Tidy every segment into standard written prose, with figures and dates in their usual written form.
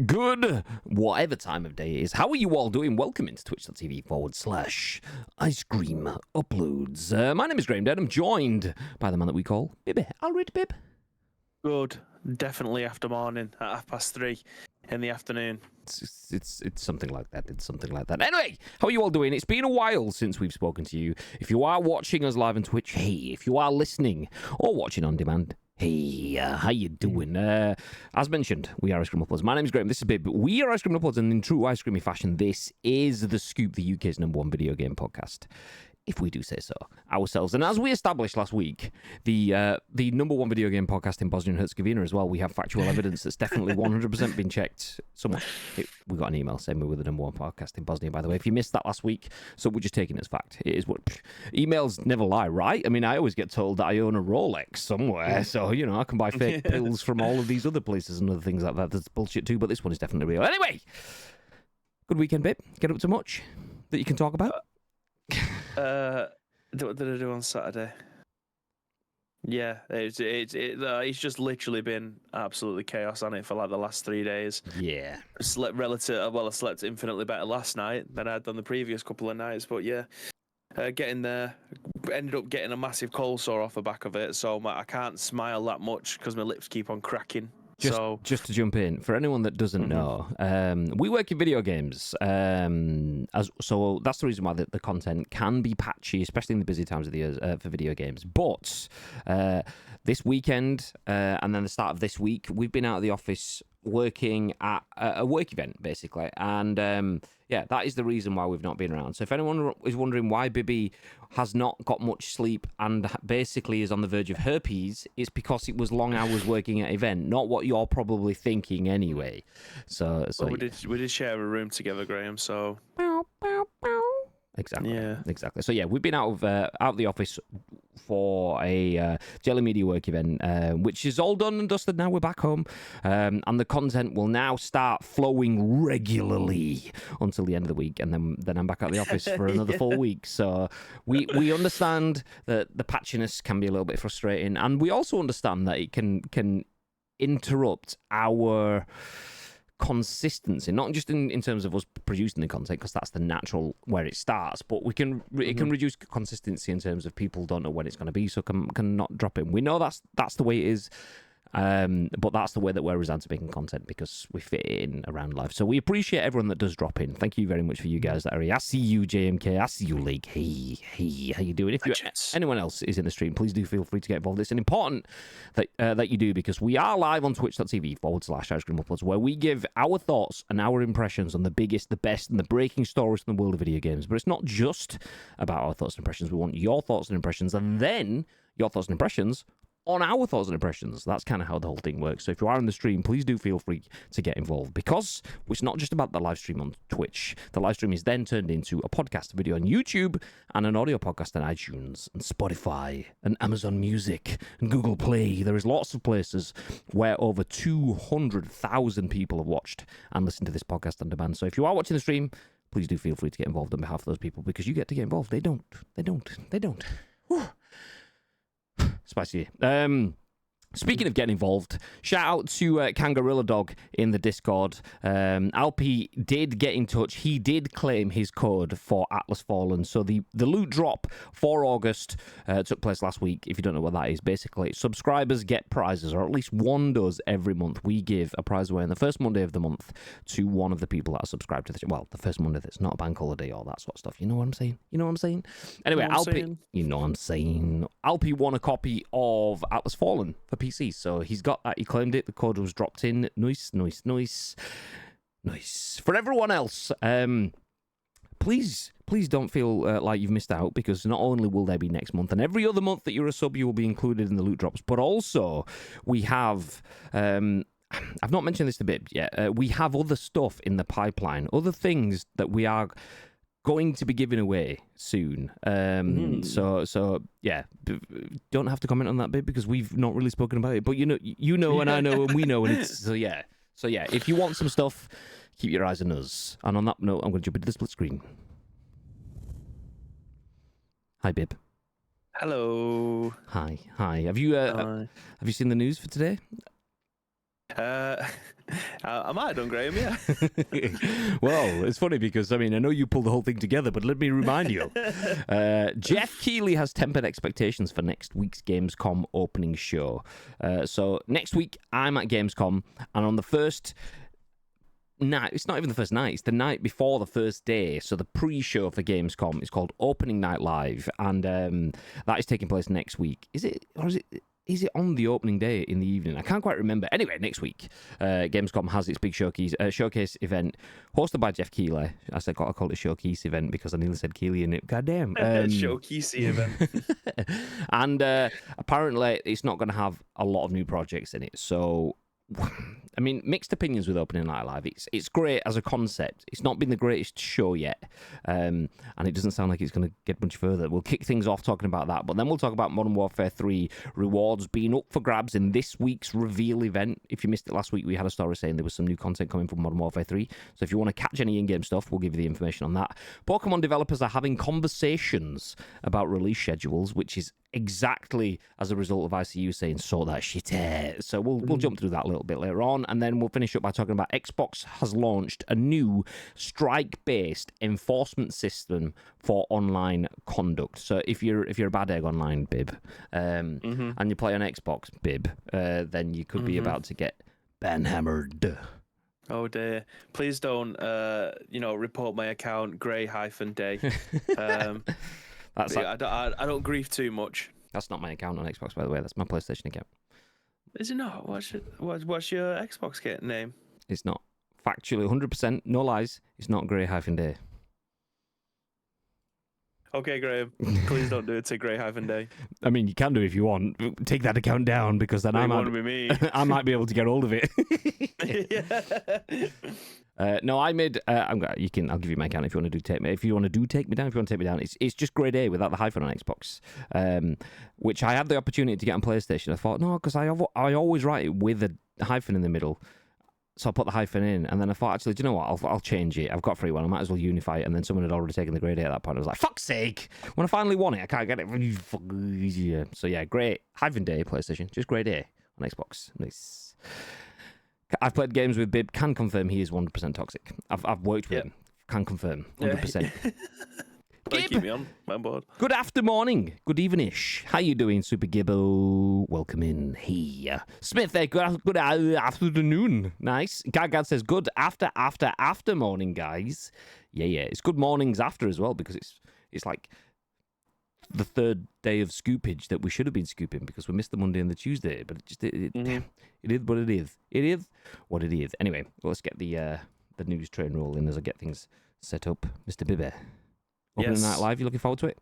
Good, whatever time of day it is. How are you all doing? Welcome into twitch.tv/Ice Cream Uploads. My name is Graham Dead. I'm joined by the man that we call Bibby. I'll read Bib. Good. Definitely after morning at 3:30 in the afternoon. It's something like that. It's something like that. Anyway, how are you all doing? It's been a while since we've spoken to you. If you are watching us live on Twitch, hey. If you are listening or watching on demand, hey, how you doing? As mentioned, we are Ice Cream Uploads. My name's Graham. This is Bib. We are Ice Cream Uploads, and in true Ice Creamy fashion, this is The Scoop, the UK's #1 video game podcast. If we do say so ourselves. And as we established last week, the #1 video game podcast in Bosnia and Herzegovina as well, we have factual evidence that's definitely 100% been checked somewhere. We got an email saying we were the #1 podcast in Bosnia, by the way. If you missed that last week, so we're just taking it as fact. It is what emails never lie, right? I mean, I always get told that I own a Rolex somewhere, so, you know, I can buy fake pills from all of these other places and other things like that. That's bullshit too, but this one is definitely real. Anyway, good weekend, babe. Get up to much that you can talk about? What did I do on Saturday? Yeah, it's just literally been absolutely chaos on it for like the last 3 days. Yeah. I slept infinitely better last night than I'd done the previous couple of nights, but yeah. Getting there, ended up getting a massive cold sore off the back of it, so I can't smile that much because my lips keep on cracking. Just to jump in, for anyone that doesn't know, we work in video games, so that's the reason why the content can be patchy, especially in the busy times of the year for video games. But this weekend and then the start of this week, we've been out of the office working at a work event, basically, and yeah, that is the reason why we've not been around. So if anyone is wondering why Bibby has not got much sleep and basically is on the verge of herpes, it's because it was long hours working at an event, not what you're probably thinking anyway. So we did share a room together, Graham. So exactly, yeah, exactly. So yeah, we've been out of the office for a Jelly Media work event, which is all done and dusted. Now we're back home, and the content will now start flowing regularly until the end of the week, and then I'm back at the office for another full week. So we understand that the patchiness can be a little bit frustrating, and we also understand that it can interrupt our consistency, not just in terms of us producing the content, because that's the natural where it starts, but it can reduce consistency in terms of people don't know when it's going to be, so can not drop in. We know that's the way it is, but that's the way that we're resigned to making content because we fit it in around life. So we appreciate everyone that does drop in. Thank you very much for you guys that are here. I see you, JMK. I see you, League. Hey, how you doing? If anyone else is in the stream, please do feel free to get involved. It's important that you do, because we are live on twitch.tv/Ice Cream Uploads, where we give our thoughts and our impressions on the biggest, the best, and the breaking stories in the world of video games. But it's not just about our thoughts and impressions. We want your thoughts and impressions, and then your thoughts and impressions on our thoughts and impressions. That's kind of how the whole thing works. So if you are in the stream, please do feel free to get involved, because it's not just about the live stream on Twitch. The live stream is then turned into a podcast, video on YouTube, and an audio podcast on iTunes and Spotify and Amazon Music and Google Play. There is lots of places where over 200,000 people have watched and listened to this podcast on demand. So if you are watching the stream, please do feel free to get involved on behalf of those people, because you get to get involved. They don't. Whew. Spicy. Speaking of getting involved, shout out to Kangarilla Dog in the Discord. Alpi did get in touch. He did claim his code for Atlas Fallen. So the loot drop for August took place last week. If you don't know what that is, basically subscribers get prizes, or at least one does every month. We give a prize away on the first Monday of the month to one of the people that are subscribed to the channel. Well, the first Monday that's not a bank holiday, all that sort of stuff. You know what I'm saying? Anyway, Alpi, you know what I'm saying. Alpi won a copy of Atlas Fallen for PC, so he's got that. He claimed it. The code was dropped in. Nice. For everyone else, please don't feel like you've missed out, because not only will there be next month and every other month that you're a sub, you will be included in the loot drops, but also we have I've not mentioned this a bit yet. We have other stuff in the pipeline, other things that we are going to be giving away soon. So yeah, don't have to comment on that bit because we've not really spoken about it. But you know, and I know, and we know, and it's so yeah. If you want some stuff, keep your eyes on us. And on that note, I'm going to jump into the split screen. Hi, Bib. Hello. Hi. Have you seen the news for today? Uh, I might have done, Graham, yeah. Well, it's funny because, I mean, I know you pulled the whole thing together, but let me remind you. Geoff Keighley has tempered expectations for next week's Gamescom opening show. So next week, I'm at Gamescom, and on the first night, it's not even the first night, it's the night before the first day. So the pre-show for Gamescom is called Opening Night Live, and that is taking place next week. Is it, or is it on the opening day in the evening? I can't quite remember. Anyway, next week, Gamescom has its big showcase event hosted by Geoff Keighley. I called it a showcase event because I nearly said Keighley in it. Goddamn. Showcase event. And apparently it's not going to have a lot of new projects in it. So, I mean, mixed opinions with Opening Night Live. It's great as a concept. It's not been the greatest show yet, and it doesn't sound like it's going to get much further. We'll kick things off talking about that, but then we'll talk about Modern Warfare 3 rewards being up for grabs in this week's reveal event. If you missed it last week, we had a story saying there was some new content coming from Modern Warfare 3, so if you want to catch any in-game stuff, we'll give you the information on that. Pokemon developers are having conversations about release schedules, which is exactly as a result of ICU saying sort that shit out. So we'll jump through that a little bit later on, and then we'll finish up by talking about Xbox has launched a new strike-based enforcement system for online conduct. So if you're a bad egg online, Bib, and you play on Xbox, Bib, then you could be about to get banhammered. Oh dear! Please don't, report my account Grey-Day. That's like, I don't grieve too much. That's not my account on Xbox, by the way. That's my PlayStation account. Is it not? What's your Xbox name? It's not. Factually, 100%, no lies, it's not Grey-Day. Okay, Graham, please don't do it to Grey-Day. I mean, you can do if you want. Take that account down, because then I might be able to get hold of it. No, I made. I'll give you my account if you want to take me. If you want to take me down, it's just Grey Day without the hyphen on Xbox, which I had the opportunity to get on PlayStation. I thought no, because I always write it with a hyphen in the middle. So I put the hyphen in, and then I thought, actually, do you know what? I'll change it. I've got free one. I might as well unify it. And then someone had already taken the Grey Day at that point. I was like, fuck's sake! When I finally won it, I can't get it. So yeah, great hyphen day PlayStation, just Grey Day on Xbox. Nice. I've played games with Bib. Can confirm he is 100% toxic. I've worked with him. Can confirm 100%. Keep me on my board. Good morning. Good evening-ish. How you doing, Super Gibbo? Welcome in. Hey. Smith there. Good afternoon. Nice. Gagad says, good after morning, guys. Yeah. It's good mornings after as well, because it's like the third day of scoopage that we should have been scooping because we missed the Monday and the Tuesday. But it is what it is. It is what it is. Anyway, let's get the news train rolling as I get things set up. Mr. Bibbe. Opening Night Live, you looking forward to it?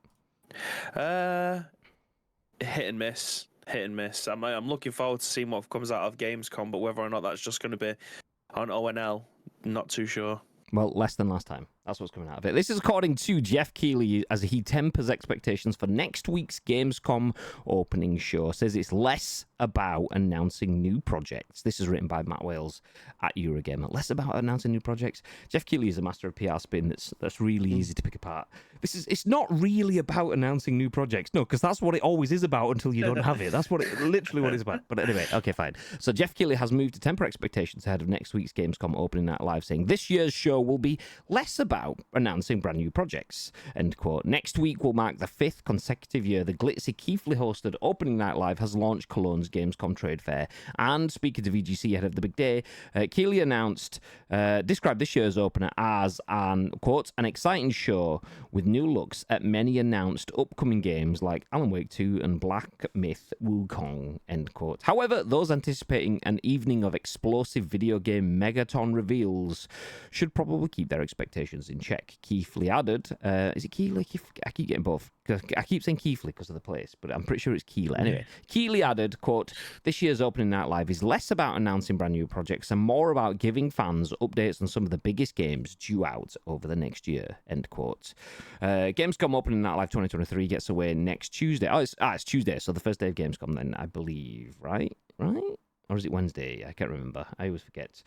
Hit and miss. I'm looking forward to seeing what comes out of Gamescom, but whether or not that's just going to be on ONL, not too sure. Well, less than last time. That's what's coming out of it. This is according to Geoff Keighley as he tempers expectations for next week's Gamescom opening show. Says it's less about announcing new projects. This is written by Matt Wales at Eurogamer. Less about announcing new projects. Geoff Keighley is a master of PR spin that's really easy to pick apart. It's not really about announcing new projects. No, because that's what it always is about until you don't have it. That's literally what it's about. But anyway, okay, fine. So Geoff Keighley has moved to temper expectations ahead of next week's Gamescom opening night live, saying this year's show will be less about announcing brand new projects, end quote. Next week will mark the 5th consecutive year the glitzy Keighley hosted opening night live has launched Cologne's Gamescom trade fair. And speaking to VGC ahead of the big day, Keighley described this year's opener as an exciting show with new looks at many announced upcoming games like Alan Wake 2 and Black Myth Wukong, end quote. However, those anticipating an evening of explosive video game megaton reveals should probably keep their expectations in check. Keighley added, is it Keighley? I keep getting both. I keep saying Keighley because of the place, but I'm pretty sure it's Keighley. Anyway, Keighley added, quote, this year's opening night live is less about announcing brand new projects and more about giving fans updates on some of the biggest games due out over the next year, end quote. Gamescom opening night live 2023 gets away next Tuesday. It's Tuesday, so the first day of Gamescom then, I believe, right? Or is it Wednesday? I can't remember. I always forget.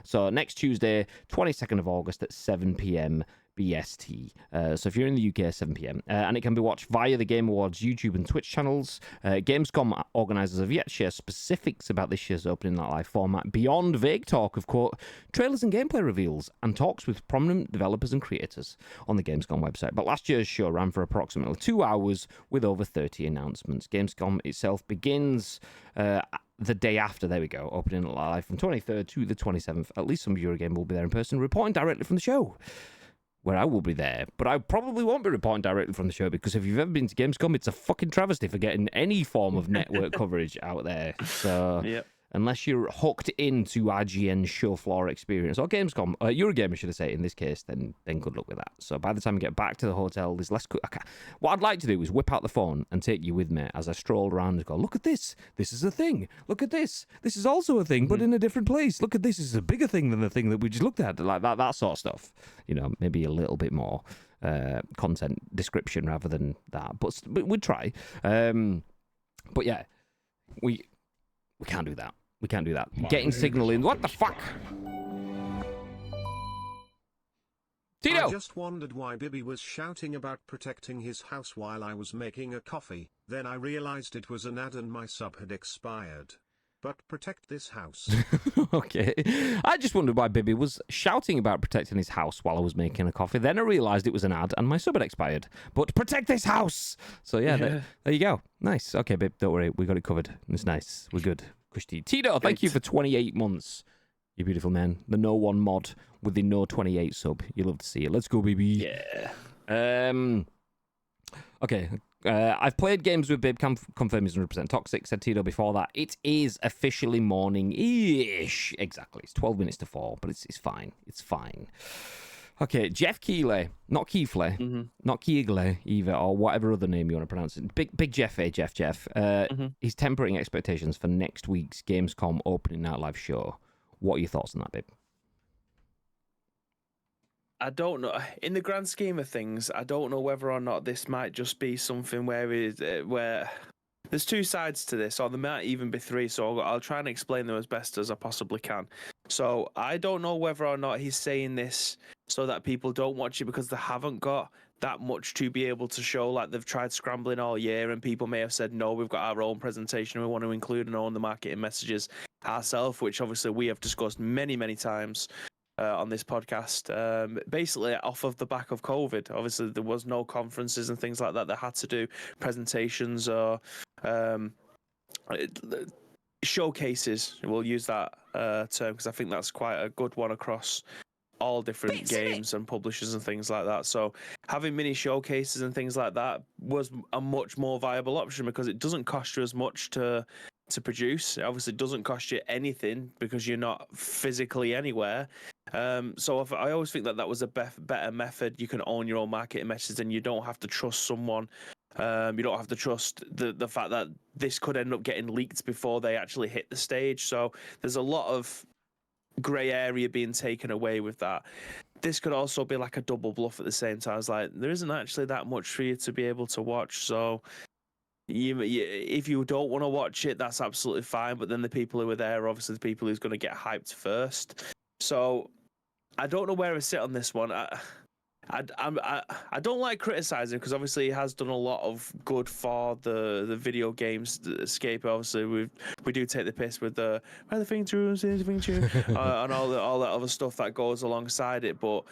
So next Tuesday, 22nd of August at 7 p.m. BST. So if you're in the UK, 7 p.m. And it can be watched via the Game Awards YouTube and Twitch channels. Gamescom organisers have yet to share specifics about this year's opening night live format beyond vague talk of, quote, trailers and gameplay reveals and talks with prominent developers and creators on the Gamescom website. But last year's show ran for approximately 2 hours with over 30 announcements. Gamescom itself begins the day after, there we go, opening live from 23rd to the 27th. At least some Eurogame will be there in person, reporting directly from the show, where I will be there. But I probably won't be reporting directly from the show, because if you've ever been to Gamescom, it's a fucking travesty for getting any form of network coverage out there. So unless you're hooked into IGN's show floor experience, or Gamescom, Eurogamer, should I say, in this case, then good luck with that. So by the time we get back to the hotel, there's less... What I'd like to do is whip out the phone and take you with me as I stroll around and go, look at this. This is a thing. Look at this. This is also a thing, but in a different place. Look at this. This is a bigger thing than the thing that we just looked at. Like that sort of stuff. You know, maybe a little bit more content description rather than that. But we'd try. But yeah, we can't do that. We can't do that. Getting signal in. What the fuck? Tito! I just wondered why Bibby was shouting about protecting his house while I was making a coffee. Then I realized it was an ad and my sub had expired. But protect this house. Okay. I just wondered why Bibby was shouting about protecting his house while I was making a coffee. Then I realised it was an ad and my sub had expired. But protect this house! So yeah, there you go. Nice. Okay, babe, don't worry. We got it covered. It's nice. We're good. Kushti. Tito, thank you for 28 months. You beautiful man. The No One mod with the No 28 sub. You love to see it. Let's go, baby. Yeah. Okay. I've played games with Bib. Confirm he's 100% toxic. Said Tito before that. It is officially morning-ish. Exactly. It's 12 minutes to 4, but it's fine. It's fine. Okay, Geoff Keighley, not Keighley, not Keighley either, or whatever other name you want to pronounce it. Big Jeff, Jeff. He's tempering expectations for next week's Gamescom opening night live show. What are your thoughts on that, babe? I don't know. In the grand scheme of things, I don't know whether or not this might just be something where there's two sides to this, or there might even be three. So I'll try and explain them as best as I possibly can. So I don't know whether or not he's saying this so that people don't watch it because they haven't got that much to be able to show. Like they've tried scrambling all year, and people may have said, no, we've got our own presentation, and we want to include and own the marketing messages ourselves, which obviously we have discussed many, many times on this podcast. Basically, off of the back of COVID, obviously there was no conferences and things like that. They had to do presentations or showcases. We'll use that term because I think that's quite a good one across all different games and publishers and things like that. So having mini showcases and things like that was a much more viable option because it doesn't cost you as much to produce. It obviously doesn't cost you anything because you're not physically anywhere. So I always think that was a better method. You can own your own marketing messages and you don't have to trust someone. You don't have to trust the fact that this could end up getting leaked before they actually hit the stage. So there's a lot of grey area being taken away with that. This could also be like a double bluff at the same time. It's like there isn't actually that much for you to be able to watch. So if you don't want to watch it, that's absolutely fine. But then the people who are there are obviously the people who's going to get hyped first. So I don't know where I sit on this one. I don't like criticizing because obviously he has done a lot of good for the video games escape. Obviously we do take the piss with the thing true and all that other stuff that goes alongside it, but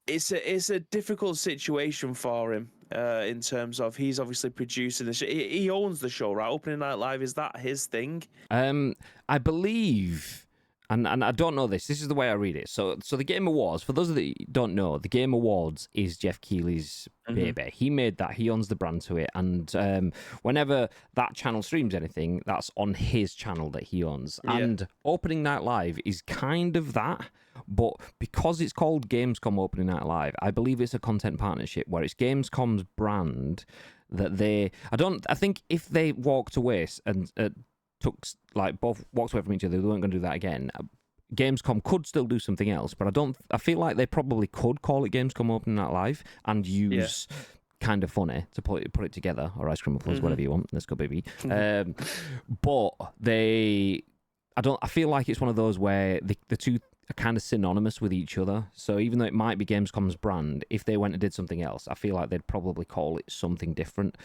it's a difficult situation for him in terms of he's obviously producing the show. He owns the show, right? Opening Night Live, is that his thing? I believe. And I don't know this. This is the way I read it. So the Game Awards, for those that don't know, the Game Awards is Geoff Keighley's baby. He made that. He owns the brand to it. And whenever that channel streams anything, that's on his channel that he owns. Yeah. And Opening Night Live is kind of that. But because it's called Gamescom Opening Night Live, I believe it's a content partnership where it's Gamescom's brand that I think if they walked away and both walked away from each other, they weren't going to do that again. Gamescom could still do something else, but I feel like they probably could call it Gamescom Opening Night Live and use kind of funny to put it together, or Ice Cream Mufflers, whatever you want. Let's go, baby. But I feel like it's one of those where the two. are kind of synonymous with each other. So even though it might be Gamescom's brand, if they went and did something else, I feel like they'd probably call it something different.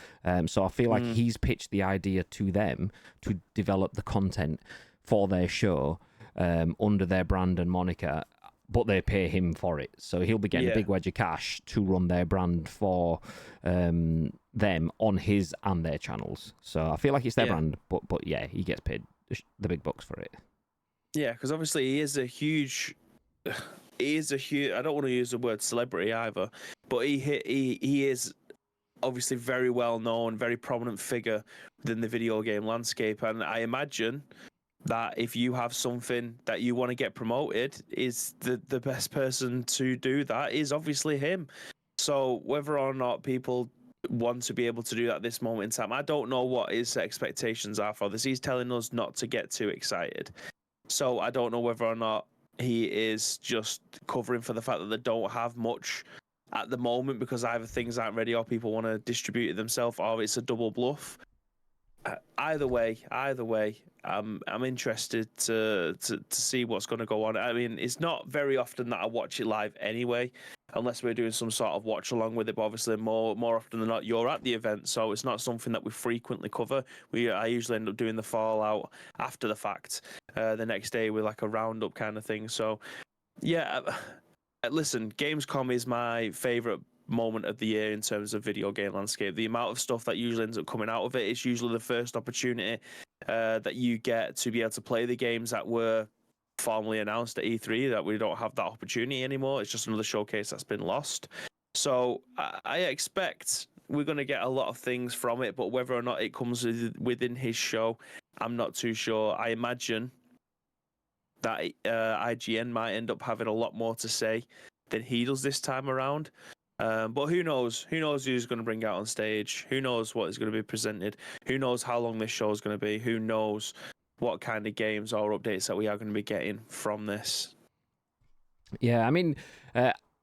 So I feel like he's pitched the idea to them to develop the content for their show under their brand and moniker, but they pay him for it. So he'll be getting a big wedge of cash to run their brand for them on his and their channels. So I feel like it's their brand, but yeah, he gets paid the big bucks for it. Yeah, because obviously he is a huge. I don't want to use the word celebrity either, but he is obviously very well known, very prominent figure within the video game landscape, and I imagine that if you have something that you want to get promoted, is the best person to do that is obviously him. So whether or not people want to be able to do that at this moment in time, I don't know what his expectations are for this. He's telling us not to get too excited. So I don't know whether or not he is just covering for the fact that they don't have much at the moment because either things aren't ready or people want to distribute it themselves, or it's a double bluff. Either way, I'm interested to see what's going to go on. I mean, it's not very often that I watch it live anyway, unless we're doing some sort of watch along with it. But obviously, more often than not, you're at the event, so it's not something that we frequently cover. I usually end up doing the fallout after the fact, the next day with like a roundup kind of thing. So, yeah, listen, Gamescom is my favorite moment of the year in terms of video game landscape. The amount of stuff that usually ends up coming out of it, it's usually the first opportunity that you get to be able to play the games that were formally announced at E3, that we don't have that opportunity anymore. It's just another showcase that's been lost. So I expect we're going to get a lot of things from it, but whether or not it comes within his show, I'm not too sure. I imagine that IGN might end up having a lot more to say than he does this time around. But who knows? Who knows who's going to bring out on stage? Who knows what is going to be presented? Who knows how long this show is going to be? Who knows what kind of games or updates that we are going to be getting from this? Yeah, I mean,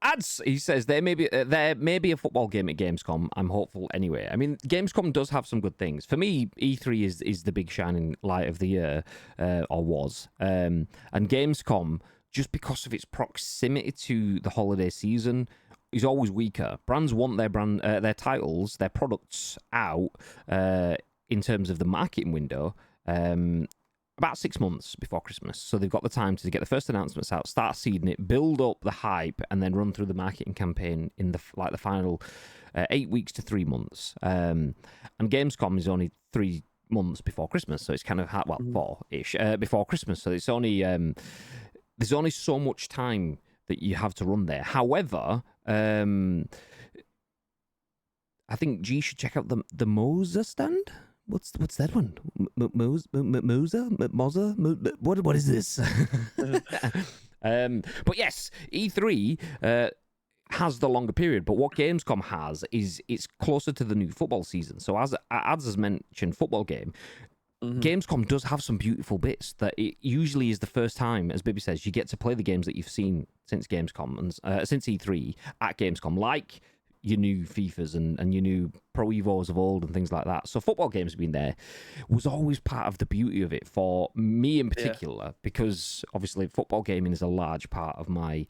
ads. He says there may be a football game at Gamescom. I'm hopeful anyway. I mean, Gamescom does have some good things. For me, E3 is the big shining light of the year, or was. And Gamescom, just because of its proximity to the holiday season, is always weaker. Brands want their titles, their products out in terms of the marketing window about 6 months before Christmas. So they've got the time to get the first announcements out, start seeding it, build up the hype, and then run through the marketing campaign in the final 8 weeks to 3 months. And Gamescom is only 3 months before Christmas, so it's kind of 4-ish before Christmas. So it's only there's only so much time that you have to run there. However, I think G should check out the Moza stand. What's that one? Moza? What is this? But yes, E3 has the longer period. But what Gamescom has is it's closer to the new football season. So as has mentioned, football game. Gamescom does have some beautiful bits that it usually is the first time, as Bibby says, you get to play the games that you've seen since Gamescom and since E3 at Gamescom, like your new FIFAs and your new Pro Evos of old and things like that. So football games being there was always part of the beauty of it for me in particular, because obviously football gaming is a large part of my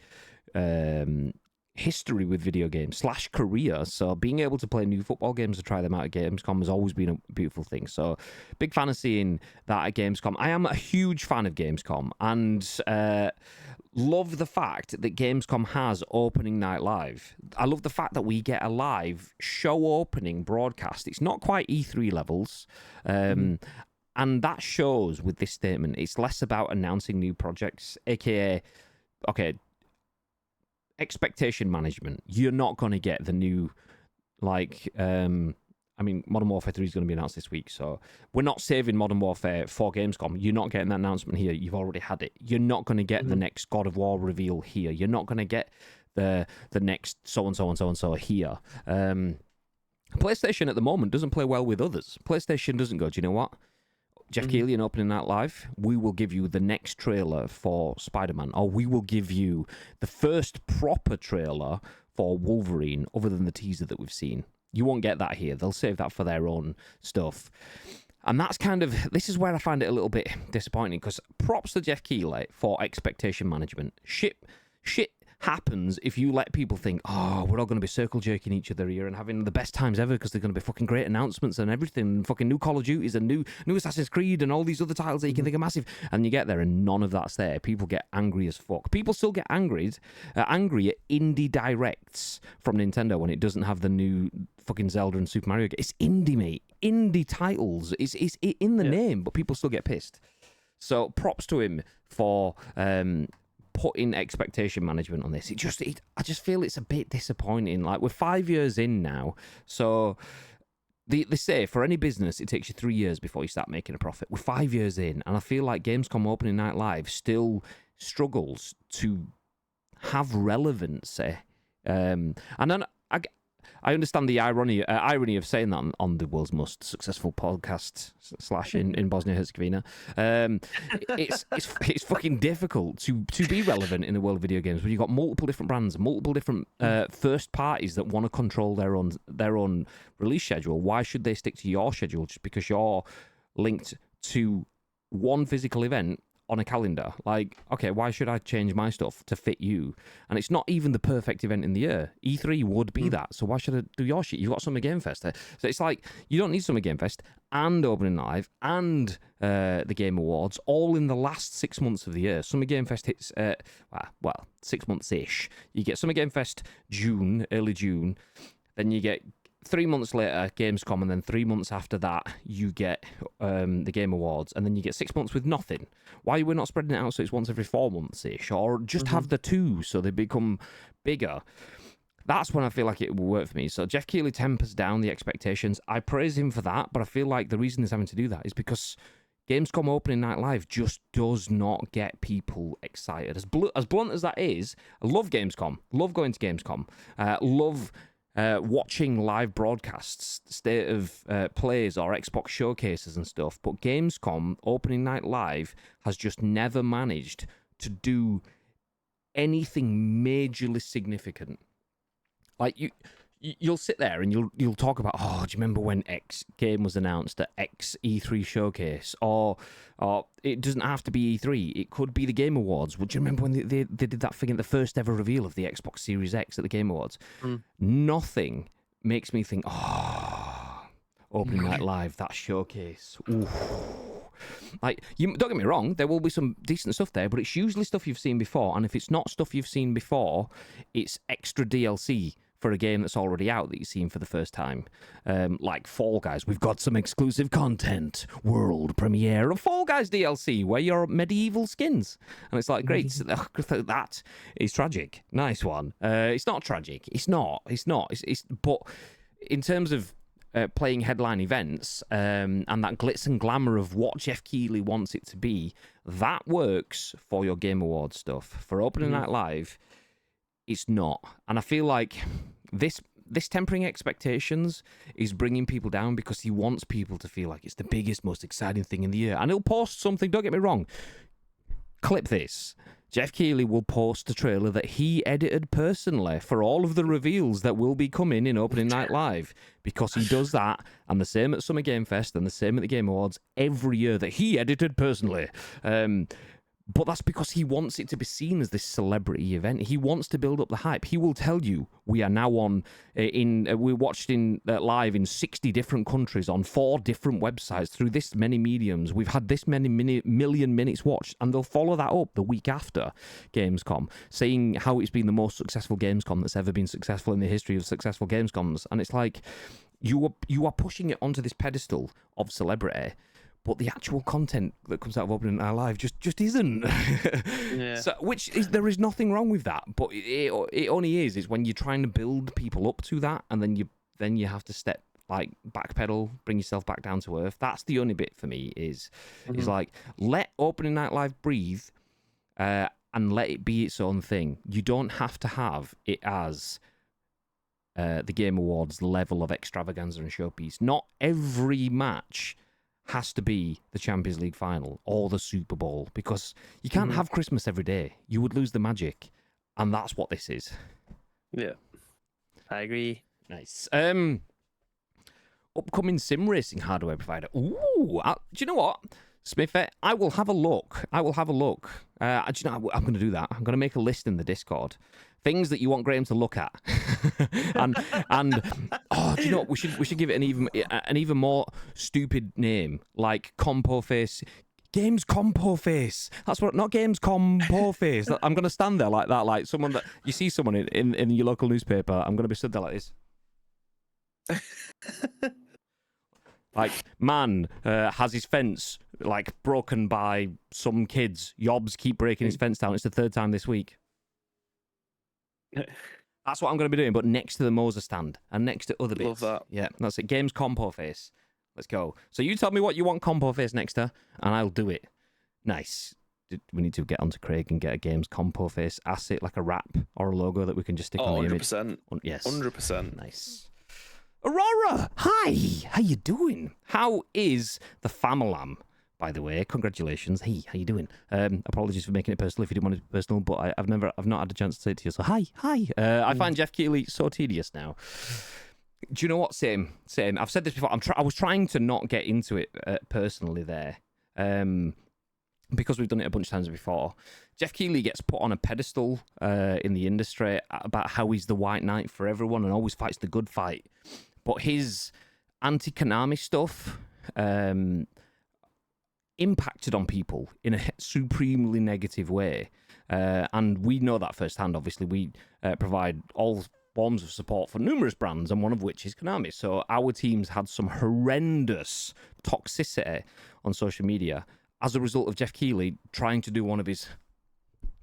history with video games / career. So being able to play new football games and try them out at Gamescom has always been a beautiful thing. So big fan of seeing that at Gamescom. I am a huge fan of Gamescom and love the fact that Gamescom has opening night live. I love the fact that we get a live show opening broadcast. It's not quite E3 levels. And that shows with this statement, it's less about announcing new projects, aka, okay, expectation management. You're not going to get the new, Modern Warfare 3 is going to be announced this week, so we're not saving Modern Warfare for Gamescom. You're not getting that announcement here. You've already had it. You're not going to get the next God of War reveal here. You're not going to get the next so-and-so here. PlayStation at the moment doesn't play well with others. PlayStation doesn't go, do you know what? Geoff Keighley and Opening Night Live, we will give you the next trailer for Spider-Man, or we will give you the first proper trailer for Wolverine, other than the teaser that we've seen. You won't get that here. They'll save that for their own stuff. And that's this is where I find it a little bit disappointing, because props to Geoff Keighley for expectation management. Shit happens if you let people think, oh, we're all going to be circle jerking each other here and having the best times ever because they're going to be fucking great announcements and everything, and fucking new Call of Duties and new Assassin's Creed and all these other titles that you can think are massive. And you get there and none of that's there. People get angry as fuck. People still get angry at indie directs from Nintendo when it doesn't have the new fucking Zelda and Super Mario game. It's indie, mate. Indie titles. It's in the name, but people still get pissed. So props to him for putting expectation management on this. I just feel it's a bit disappointing. Like, we're 5 years in now, so they say for any business it takes you 3 years before you start making a profit. We're 5 years in, and I feel like Gamescom opening night live still struggles to have relevancy. And then I understand the irony of saying that on the world's most successful podcast / in Bosnia Herzegovina. It's fucking difficult to be relevant in the world of video games when you've got multiple different brands, multiple different first parties that want to control their own release schedule. Why should they stick to your schedule just because you're linked to one physical event on a calendar? Like, okay, why should I change my stuff to fit you? And it's not even the perfect event in the year. E3 would be that, so why should I do your shit? You've got Summer Game Fest. So it's like, you don't need Summer Game Fest and Opening Live and the Game Awards all in the last 6 months of the year. Summer Game Fest hits, 6 months-ish. You get Summer Game Fest early June, then you get 3 months later, Gamescom, and then 3 months after that, you get the Game Awards, and then you get 6 months with nothing. Why are we not spreading it out so it's once every 4 months-ish, or just have the two so they become bigger? That's when I feel like it will work for me. So Geoff Keighley tempers down the expectations. I praise him for that, but I feel like the reason he's having to do that is because Gamescom opening night live just does not get people excited. As blunt as that is, I love Gamescom. Love going to Gamescom. Love watching live broadcasts, state of plays or Xbox showcases and stuff. But Gamescom opening night live has just never managed to do anything majorly significant. Like, you'll sit there and you'll talk about, oh, do you remember when X game was announced at X E3 showcase? Or it doesn't have to be E3. It could be the Game Awards. Would you remember when they did that thing at the first ever reveal of the Xbox Series X at the Game Awards? Nothing makes me think, opening night live, that showcase. Ooh. Like, don't get me wrong, there will be some decent stuff there, but it's usually stuff you've seen before. And if it's not stuff you've seen before, it's extra DLC for a game that's already out that you've seen for the first time. Like Fall Guys. We've got some exclusive content. World premiere of Fall Guys DLC, where you're medieval skins. And it's like, great. That is tragic. Nice one. It's not tragic. It's not. But in terms of playing headline events and that glitz and glamour of what Geoff Keighley wants it to be, that works for your Game Awards stuff. For opening night live, it's not. And I feel like this tempering expectations is bringing people down because he wants people to feel like it's the biggest, most exciting thing in the year. And he'll post something, don't get me wrong. Clip this. Geoff Keighley will post a trailer that he edited personally for all of the reveals that will be coming in opening night live, because he does that, and the same at Summer Game Fest and the same at the Game Awards every year that he edited personally. But that's because he wants it to be seen as this celebrity event. He wants to build up the hype. He will tell you, we are now we're watched live in 60 different countries on 4 different websites through this many mediums. We've had this many million minutes watched, and they'll follow that up the week after Gamescom, saying how it's been the most successful Gamescom that's ever been successful in the history of successful Gamescoms. And it's like, you are pushing it onto this pedestal of celebrity, but the actual content that comes out of opening night live just isn't. Yeah. So, there is nothing wrong with that, but it only is when you're trying to build people up to that, and then you have to step, like, backpedal, bring yourself back down to earth. That's the only bit for me is like, let opening night live breathe, and let it be its own thing. You don't have to have it as the Game Awards level of extravaganza and showpiece. Not every match has to be the Champions League final or the Super Bowl, because you can't have Christmas every day. You would lose the magic, and that's what this is. Yeah, I agree. Nice. upcoming sim racing hardware provider. Ooh, do you know what, Smithy? I will have a look. Do you know, I'm going to do that. I'm going to make a list in the Discord. Things that you want Graham to look at, and do you know what? We should give it an even more stupid name, like Compo Face. Games Compo Face. That's what, not Games Compo Face. I'm going to stand there like that, like someone that you see someone in your local newspaper. I'm going to be stood there like this. Like, man has his fence like broken by some kids. Yobs keep breaking his fence down. It's the third time this week. That's what I'm going to be doing, but next to the Moser stand and next to other bits. Love that. Yeah, that's it. Games Compo Face. Let's go. So you tell me what you want Compo Face next to, and I'll do it. Nice. We need to get onto Craig and get a Games Compo Face asset, like a wrap or a logo that we can just stick on the 100%. image. Yes. 100%. Nice. Aurora, hi. How you doing? How is the Famalam, by the way? Congratulations. Hey, how you doing? Apologies for making it personal if you didn't want it to be personal, but I've not had a chance to say it to you. So hi. I find Geoff Keighley so tedious now. Do you know what? Same. I've said this before. I was trying to not get into it personally there, because we've done it a bunch of times before. Geoff Keighley gets put on a pedestal in the industry about how he's the white knight for everyone and always fights the good fight. But his anti-Konami stuff impacted on people in a supremely negative way. And we know that firsthand, obviously. We provide all forms of support for numerous brands, and one of which is Konami. So our teams had some horrendous toxicity on social media as a result of Geoff Keighley trying to do one of his...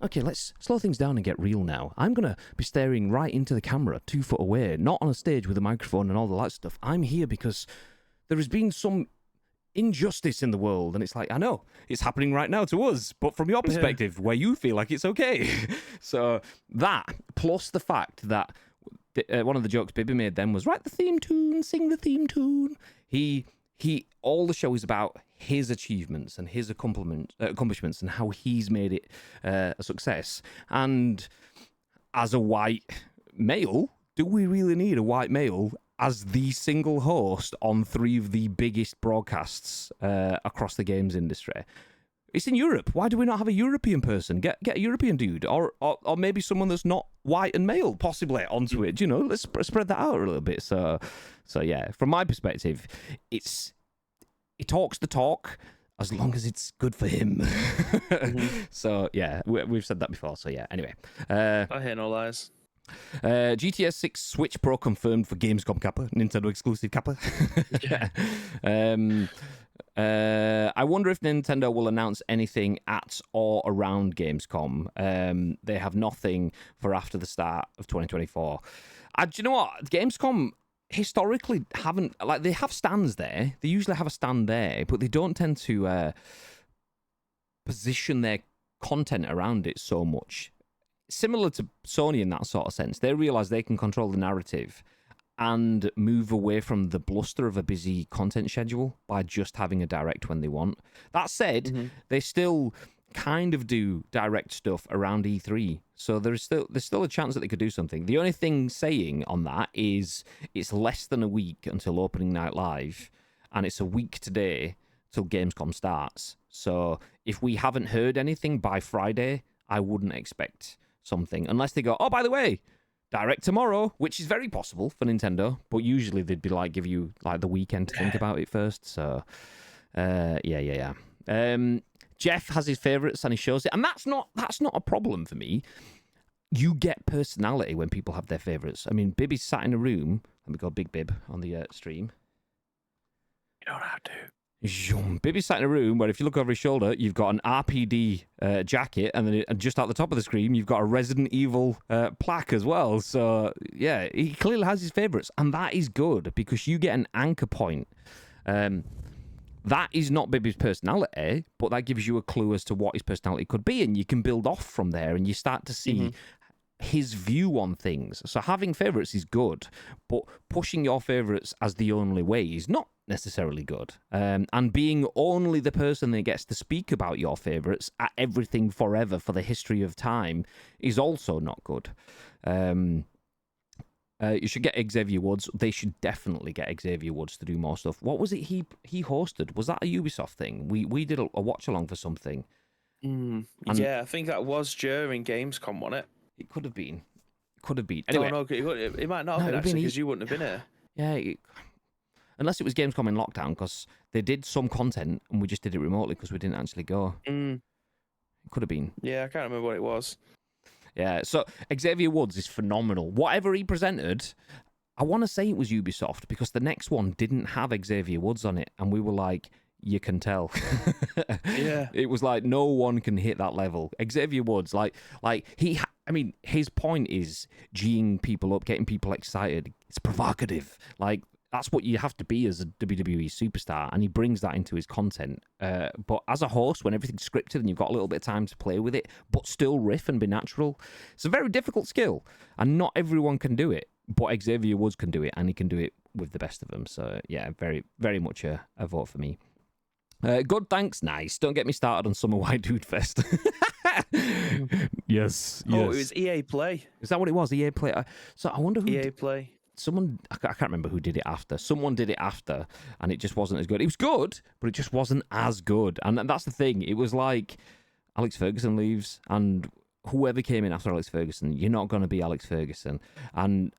Okay, let's slow things down and get real now. I'm going to be staring right into the camera 2 foot away, not on a stage with a microphone and all that stuff. I'm here because there has been some injustice in the world, and it's like, I know, it's happening right now to us, but from your perspective, where you feel like it's okay. So that, plus the fact that one of the jokes Bibby made then was, write the theme tune, sing the theme tune. He all the show is about his achievements and his accomplishments and how he's made it a success. And as a white male, do we really need a white male as the single host on 3 of the biggest broadcasts across the games industry? It's in Europe. Why do we not have a European person? Get a European dude, or maybe someone that's not white and male, possibly, onto it. You know, let's spread that out a little bit. So yeah, from my perspective, he talks the talk as long as it's good for him. So yeah, we've said that before. So yeah, anyway. I hear no lies. GTS 6 Switch Pro confirmed for Gamescom Kappa, Nintendo exclusive Kappa. Yeah. I wonder if Nintendo will announce anything at or around Gamescom. They have nothing for after the start of 2024. Do you know what? Gamescom historically haven't, like, they have stands there. They usually have a stand there, but they don't tend to position their content around it so much. Similar to Sony in that sort of sense. They realise they can control the narrative and move away from the bluster of a busy content schedule by just having a direct when they want. That said, they still kind of do direct stuff around E3, so there's still a chance that they could do something. The only thing saying on that is it's less than a week until opening night live, and it's a week today till Gamescom starts. So if we haven't heard anything by Friday, I wouldn't expect something, unless they go, oh, by the way, direct tomorrow, which is very possible for Nintendo, but usually they'd be like, give you like the weekend to think about it first. So yeah. Geoff has his favourites and he shows it, and that's not a problem for me. You get personality when people have their favourites. I mean, Bibby's sat in a room. Let me go Big Bib on the stream. You don't have to. Bibby's sat in a room where if you look over his shoulder, you've got an RPD jacket, and then just at the top of the screen, you've got a Resident Evil plaque as well. So, yeah, he clearly has his favourites, and that is good because you get an anchor point. That is not Bibby's personality, but that gives you a clue as to what his personality could be, and you can build off from there, and you start to see his view on things. So having favourites is good, but pushing your favourites as the only way is not necessarily good. And being only the person that gets to speak about your favourites at everything forever for the history of time is also not good. You should get Xavier Woods. They should definitely get Xavier Woods to do more stuff. What was it he hosted? Was that a Ubisoft thing? We did a watch along for something. Yeah, I think that was during Gamescom, wasn't it? It could have been. Anyway, No, it might not have been actually because you wouldn't have been here. Yeah, unless it was Gamescom in lockdown, because they did some content and we just did it remotely because we didn't actually go. It could have been. Yeah, I can't remember what it was. Yeah, so Xavier Woods is phenomenal. Whatever he presented, I want to say it was Ubisoft because the next one didn't have Xavier Woods on it, and we were like, you can tell. Yeah. It was like no one can hit that level. Xavier Woods, his point is geeing people up, getting people excited. It's provocative. Like, that's what you have to be as a WWE superstar, and he brings that into his content. But as a host, when everything's scripted and you've got a little bit of time to play with it, but still riff and be natural, it's a very difficult skill, and not everyone can do it. But Xavier Woods can do it, and he can do it with the best of them. So, yeah, very, very much a vote for me. Good, thanks. Nice. Don't get me started on Summer White Dude Fest. Yes. Oh, it was EA Play. Is that what it was? EA Play? So I wonder who... EA Play. Someone, I can't remember who did it after. Someone did it after, and it just wasn't as good. It was good, but it just wasn't as good. And that's the thing. It was like Alex Ferguson leaves, and whoever came in after Alex Ferguson, you're not going to be Alex Ferguson. And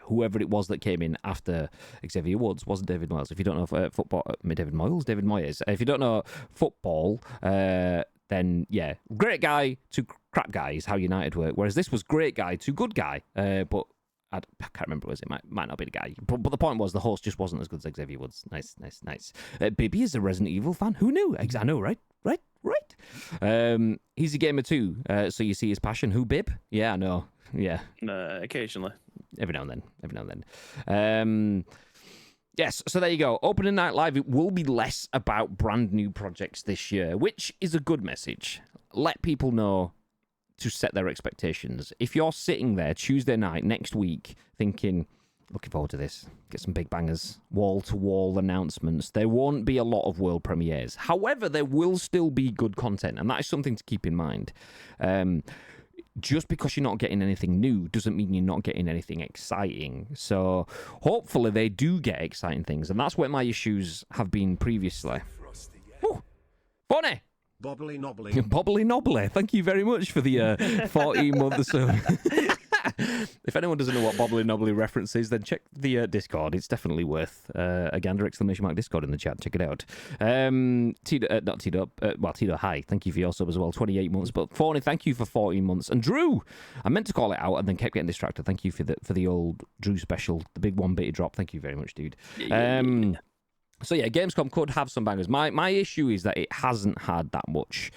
whoever it was that came in after Xavier Woods wasn't David Moyes. If you don't know football, David Moyes. If you don't know football, then yeah, great guy to crap guy is how United work. Whereas this was great guy to good guy, but I can't remember what it was. It might not be the guy. But the point was the host just wasn't as good as Xavier Woods. Nice. Bibby is a Resident Evil fan. Who knew? I know, right? He's a gamer too, so you see his passion. Who, Bib? Yeah, I know. Yeah. Occasionally. Every now and then. Yes, so there you go. Opening Night Live, it will be less about brand new projects this year, which is a good message. Let people know to set their expectations. If you're sitting there Tuesday night next week thinking, looking forward to this, get some big bangers, wall-to-wall announcements, there won't be a lot of world premieres. However, there will still be good content, and that is something to keep in mind. Just because you're not getting anything new doesn't mean you're not getting anything exciting. So hopefully they do get exciting things, and that's where my issues have been previously. Ooh, funny! Bobbly knobbly. Bobbly knobbly. Thank you very much for the 14 months or so. If anyone doesn't know what Bobbly knobbly reference is, then check the Discord. It's definitely worth a gander! Discord in the chat. Check it out. Tito, hi. Thank you for your sub as well. 28 months. But Forney, thank you for 14 months. And Drew, I meant to call it out and then kept getting distracted. Thank you for the old Drew special, the big 1 bit drop. Thank you very much, dude. So yeah, Gamescom could have some bangers. My issue is that it hasn't had that much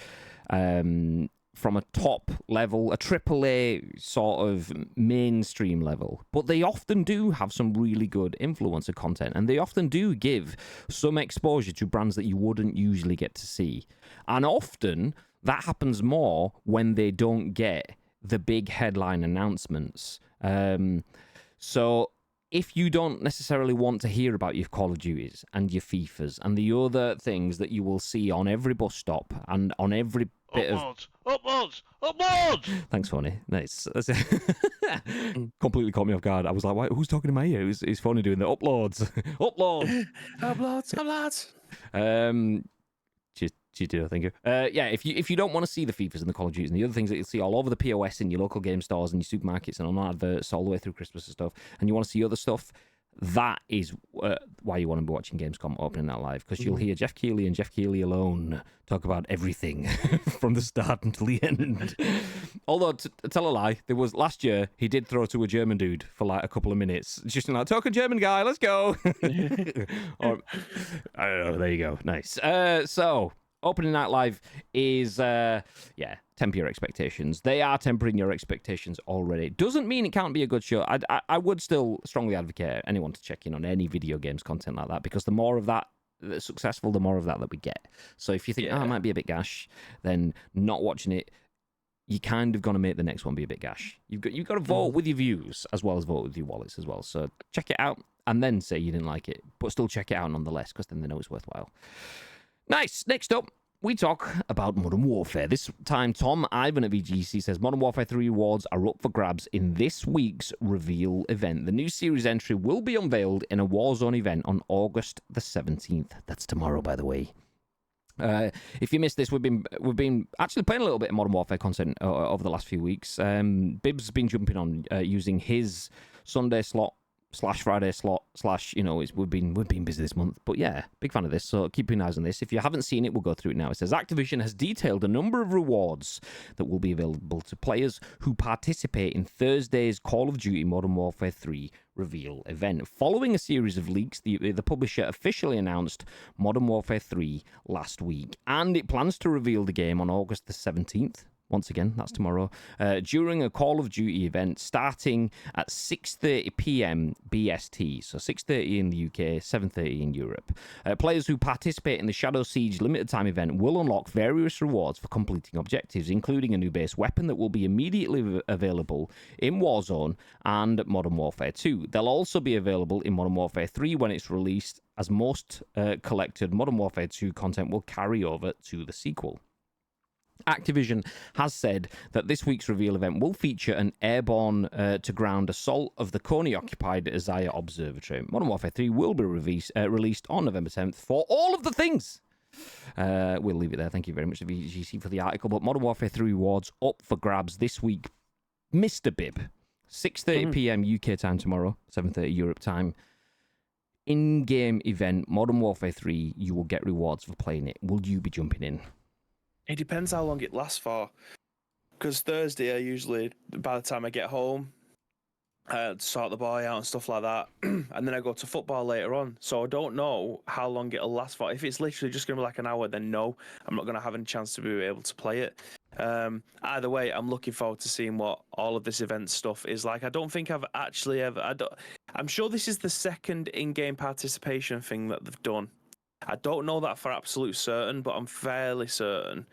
from a top level, a AAA sort of mainstream level. But they often do have some really good influencer content, and they often do give some exposure to brands that you wouldn't usually get to see. And often that happens more when they don't get the big headline announcements. So if you don't necessarily want to hear about your Call of Duties and your FIFAs and the other things that you will see on every bus stop and on every bit Uploads! Thanks, Phony. Nice. Completely caught me off guard. I was like, who's talking in my ear? It's Phony doing the uploads. Uploads. Cheated, thank you. Yeah, if you don't want to see the FIFAs and the Call of Duties and the other things that you'll see all over the POS in your local game stores and your supermarkets and on adverts all the way through Christmas and stuff, and you want to see other stuff, that is why you want to be watching Gamescom Opening Night Live, because you'll hear Geoff Keighley and Geoff Keighley alone talk about everything from the start until the end. Although, to tell a lie, there was last year, he did throw to a German dude for like a couple of minutes. Just like, talk a German guy, let's go. Or, I don't know, there you go. Nice. So, Opening Night Live is, temper your expectations. They are tempering your expectations already. Doesn't mean it can't be a good show. I would still strongly advocate anyone to check in on any video games content like that, because the more of that that's successful, the more of that we get. So if you think, it might be a bit gash, then not watching it, you kind of going to make the next one be a bit gash. You've got to vote with your views as well as vote with your wallets as well. So check it out and then say you didn't like it, but still check it out nonetheless, because then they know it's worthwhile. Nice. Next up, we talk about Modern Warfare. This time, Tom Ivan at VGC says Modern Warfare 3 rewards are up for grabs in this week's reveal event. The new series entry will be unveiled in a Warzone event on August the 17th. That's tomorrow, by the way. If you missed this, we've been actually playing a little bit of Modern Warfare content over the last few weeks. Bib's been jumping on using his Sunday slot / Friday slot / we've been busy this month, but yeah, big fan of this, so keep your eyes on this. If you haven't seen it, we'll go through it now. It says Activision has detailed a number of rewards that will be available to players who participate in Thursday's Call of Duty Modern Warfare 3 reveal event. Following a series of leaks, the publisher officially announced Modern Warfare 3 last week, and it plans to reveal the game on August the 17th. Once again, that's tomorrow, during a Call of Duty event starting at 6:30 p.m. BST, so 6:30 in the UK, 7:30 in Europe. Players who participate in the Shadow Siege limited time event will unlock various rewards for completing objectives, including a new base weapon that will be immediately available in Warzone and Modern Warfare 2. They'll also be available in Modern Warfare 3 when it's released, as most collected Modern Warfare 2 content will carry over to the sequel. Activision has said that this week's reveal event will feature an airborne to ground assault of the Coney-occupied Azaya Observatory. Modern Warfare 3 will be released on November 10th for all of the things. We'll leave it there. Thank you very much to VGC for the article. But Modern Warfare 3 rewards up for grabs this week. Mr. Bib, 6:30 p.m. UK time tomorrow, 7:30 Europe time. In-game event, Modern Warfare 3, you will get rewards for playing it. Will you be jumping in? It depends how long it lasts for. Because Thursday, I usually, by the time I get home, sort the boy out and stuff like that, and then I go to football later on. So I don't know how long it'll last for. If it's literally just going to be like an hour, then no, I'm not going to have any chance to be able to play it. Either way, I'm looking forward to seeing what all of this event stuff is like. I don't think I've actually ever... I'm sure this is the second in-game participation thing that they've done. I don't know that for absolute certain, but I'm fairly certain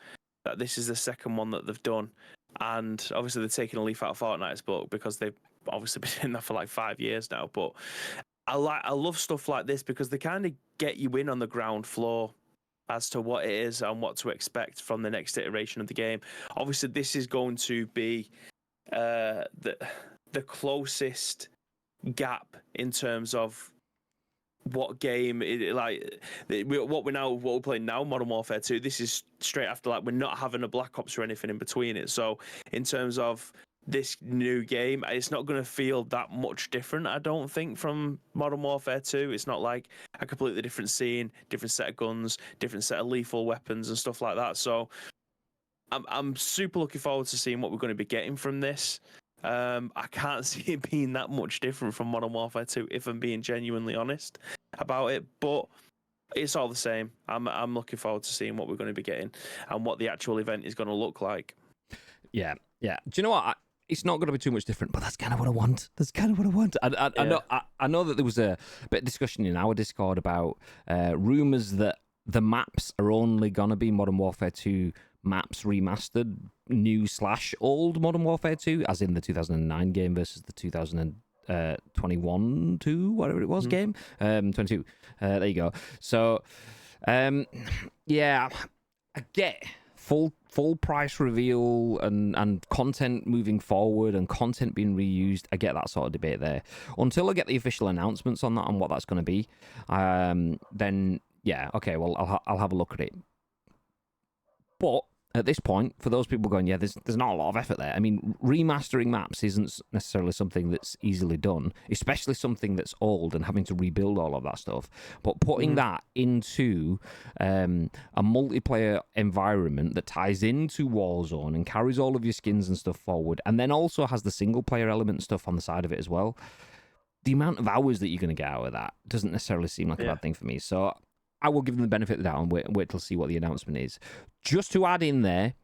that this is the second one that they've done. And obviously they're taking a leaf out of Fortnite's book because they've obviously been in there for like 5 years now. But I love stuff like this because they kind of get you in on the ground floor as to what it is and what to expect from the next iteration of the game. Obviously, this is going to be the closest gap in terms of what game what we're playing now, Modern Warfare 2. This is straight after, like, we're not having a Black Ops or anything in between it. So in terms of this new game, it's not going to feel that much different, I don't think, from Modern Warfare 2. It's not like a completely different scene, different set of guns, different set of lethal weapons and stuff like that. So I'm super looking forward to seeing what we're going to be getting from this. I can't see it being that much different from Modern Warfare 2, if I'm being genuinely honest about it. But it's all the same. I'm looking forward to seeing what we're going to be getting and what the actual event is going to look like. Yeah. Do you know what? It's not going to be too much different, but that's kind of what I want. I know that there was a bit of discussion in our Discord about rumours that the maps are only going to be Modern Warfare 2 maps remastered, new / old Modern Warfare 2, as in the 2009 game versus the 2021 whatever it was game, 22. There you go. So, yeah, I get full price reveal and content moving forward and content being reused. I get that sort of debate there. Until I get the official announcements on that and what that's going to be, then yeah, okay, well I'll have a look at it. But at this point, for those people going, yeah, there's not a lot of effort there. I mean, remastering maps isn't necessarily something that's easily done, especially something that's old and having to rebuild all of that stuff. But putting that into a multiplayer environment that ties into Warzone and carries all of your skins and stuff forward, and then also has the single-player element stuff on the side of it as well, the amount of hours that you're going to get out of that doesn't necessarily seem like a bad thing for me. So I will give them the benefit of the doubt and wait till see what the announcement is. Just to add in there,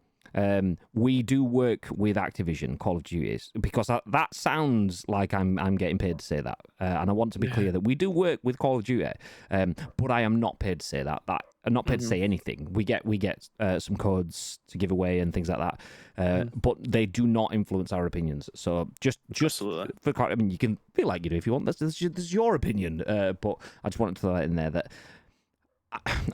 we do work with Activision, Call of Duty, because that sounds like I'm getting paid to say that. And I want to be clear that we do work with Call of Duty, but I am not paid to say that. I'm not paid to say anything. We get some codes to give away and things like that, but they do not influence our opinions. So just Absolutely. I mean, you can feel like you do if you want. This is your opinion, but I just wanted to throw that in there that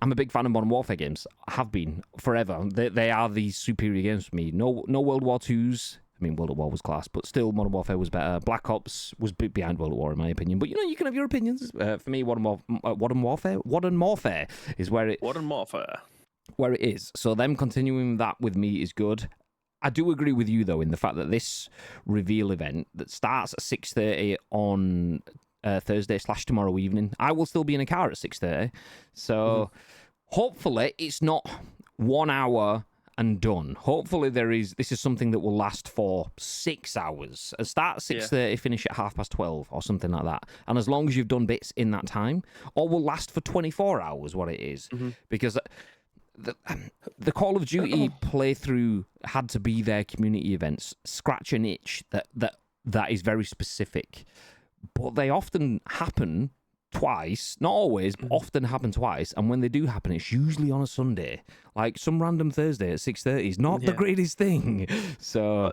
I'm a big fan of Modern Warfare games. I have been forever. They are the superior games for me. No World War IIs. I mean, World at War was class, but still, Modern Warfare was better. Black Ops was behind World at War, in my opinion. But you can have your opinions. For me, Modern Warfare is where it is. So them continuing that with me is good. I do agree with you though in the fact that this reveal event that starts at 6:30 on Thursday / tomorrow evening, I will still be in a car at 6:30. So hopefully it's not 1 hour and done. Hopefully this is something that will last for 6 hours. Start at 6:30, finish at 12:30 or something like that. And as long as you've done bits in that time, or will last for 24 hours, what it is. Because the Call of Duty playthrough had to be their community events, scratch an itch that is very specific. But they often happen twice, not always, but often happen twice. And when they do happen, it's usually on a Sunday. Like some random Thursday at 6:30 is not the greatest thing. So,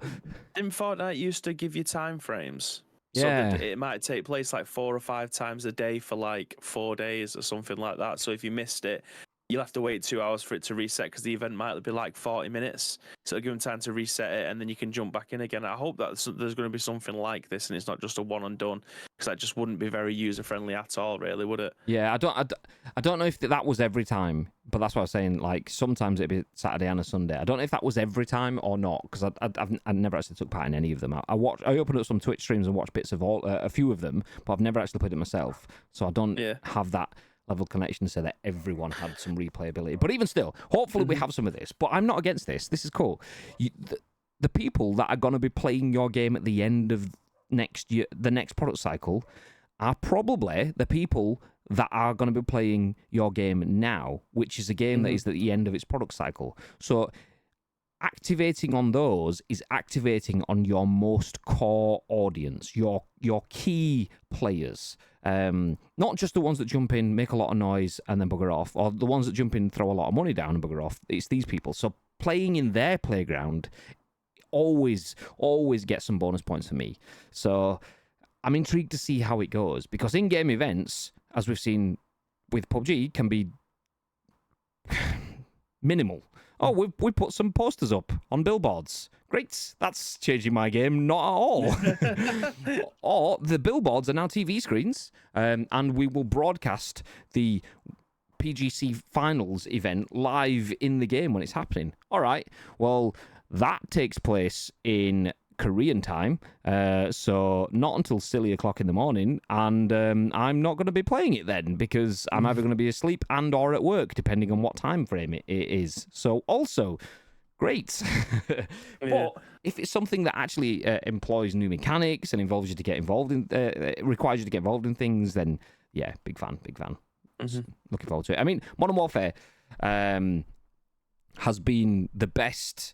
didn't Fortnite used to give you time frames? So Yeah. that it might take place like 4 or 5 times a day for like 4 days or something like that. So if you missed it, you'll have to wait 2 hours for it to reset because the event might be like 40 minutes. So it'll give them time to reset it and then you can jump back in again. I hope that there's going to be something like this and it's not just a one and done, because that just wouldn't be very user friendly at all, really, would it? Yeah, I don't know if that was every time, but that's what I was saying. Like sometimes it'd be Saturday and a Sunday. I don't know if that was every time or not, because I never actually took part in any of them. I opened up some Twitch streams and watched bits of a few of them, but I've never actually played it myself, so I don't have that level of connection to say that everyone had some replayability. But even still, hopefully we have some of this. But I'm not against this. This is cool. The people that are going to be playing your game at the end of next year, the next product cycle, are probably the people that are going to be playing your game now, which is a game that is at the end of its product cycle. So activating on those is activating on your most core audience, your key players. Not just the ones that jump in, make a lot of noise, and then bugger off, or the ones that jump in, throw a lot of money down and bugger off. It's these people. So playing in their playground always gets some bonus points for me. So I'm intrigued to see how it goes, because in-game events, as we've seen with PUBG, can be minimal. Oh, we put some posters up on billboards. Great, that's changing my game. Not at all. Or the billboards are now TV screens, and we will broadcast the PGC Finals event live in the game when it's happening. All right, well, that takes place in Korean time, so not until silly o'clock in the morning, and I'm not going to be playing it then, because I'm either going to be asleep and or at work, depending on what time frame it is. So also great. But if it's something that actually employs new mechanics and involves you to get involved in, requires you to get involved in things, then yeah, big fan. Looking forward to it. I mean, Modern Warfare has been the best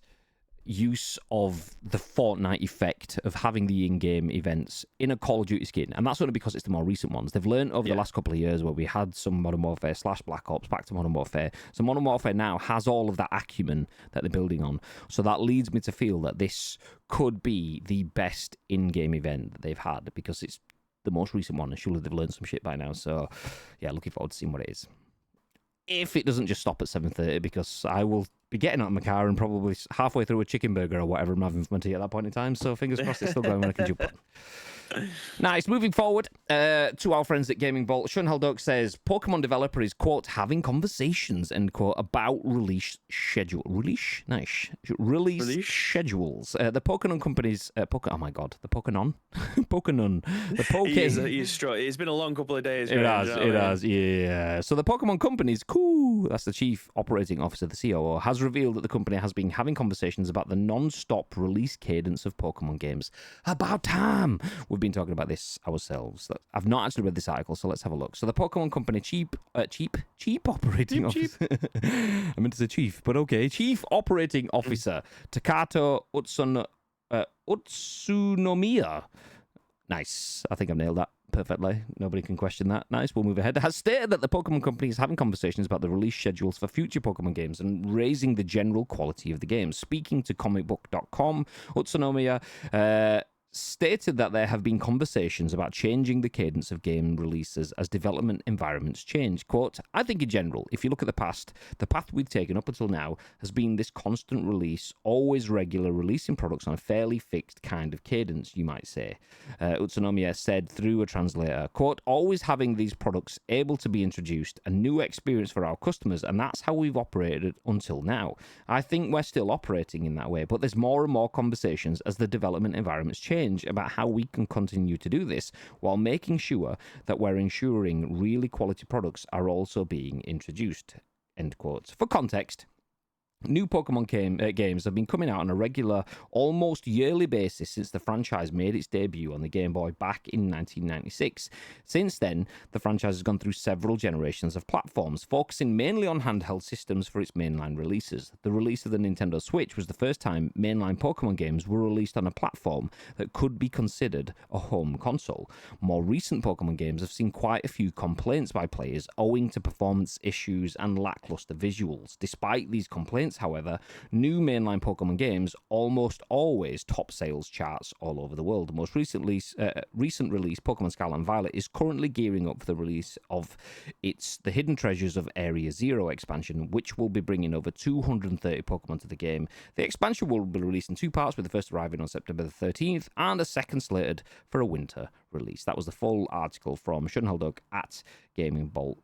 use of the Fortnite effect of having the in-game events in a Call of Duty skin, and that's only because it's the more recent ones. They've learned over the last couple of years where we had some Modern Warfare / Black Ops back to Modern Warfare. So Modern Warfare now has all of that acumen that they're building on. So that leads me to feel that this could be the best in-game event that they've had, because it's the most recent one, and surely they've learned some shit by now. So yeah, looking forward to seeing what it is. If it doesn't just stop at 7:30, because I will be getting out of my car and probably halfway through a chicken burger or whatever I'm having for my tea at that point in time. So fingers crossed it's still going when I can jump on. Nice. Moving forward to our friends at Gaming Vault. Shunal Doke says Pokemon developer is, quote, having conversations, end quote, about release schedule. Release schedules. The Pokemon companies. The Pokemon. The Poke. It's been a long couple of days. It has. Yeah. So the Pokemon companies, that's the chief operating officer, the COO, has revealed that the company has been having conversations about the non-stop release cadence of Pokemon games. About time. We've been talking about this ourselves. I've not actually read this article, so let's have a look. So the Pokemon Company chief operating officer. I meant to say chief, but okay. Chief operating officer Takato Utsunomiya. Nice. I think I've nailed that perfectly. Nobody can question that. Nice. We'll move ahead. Has stated that the Pokemon Company is having conversations about the release schedules for future Pokemon games and raising the general quality of the games. Speaking to comicbook.com, Utsunomiya stated that there have been conversations about changing the cadence of game releases as development environments change. Quote, I think in general, if you look at the past, the path we've taken up until now has been this constant release, always regular, releasing products on a fairly fixed kind of cadence, you might say. Utsunomiya said through a translator, quote, always having these products able to be introduced, a new experience for our customers, and that's how we've operated until now. I think we're still operating in that way, but there's more and more conversations as the development environments change about how we can continue to do this while making sure that we're ensuring really quality products are also being introduced. End quote. For context, new Pokemon games have been coming out on a regular, almost yearly basis since the franchise made its debut on the Game Boy back in 1996. Since then, the franchise has gone through several generations of platforms, focusing mainly on handheld systems for its mainline releases. The release of the Nintendo Switch was the first time mainline Pokemon games were released on a platform that could be considered a home console. More recent Pokemon games have seen quite a few complaints by players owing to performance issues and lackluster visuals. Despite these complaints, however, new mainline Pokemon games almost always top sales charts all over the world. The most recent release, Pokemon Scarlet and Violet, is currently gearing up for the release of The Hidden Treasures of Area Zero expansion, which will be bringing over 230 Pokemon to the game. The expansion will be released in two parts, with the first arriving on September the 13th and a second slated for a winter release. That was the full article from Shunal Doke at Gaming Bolt.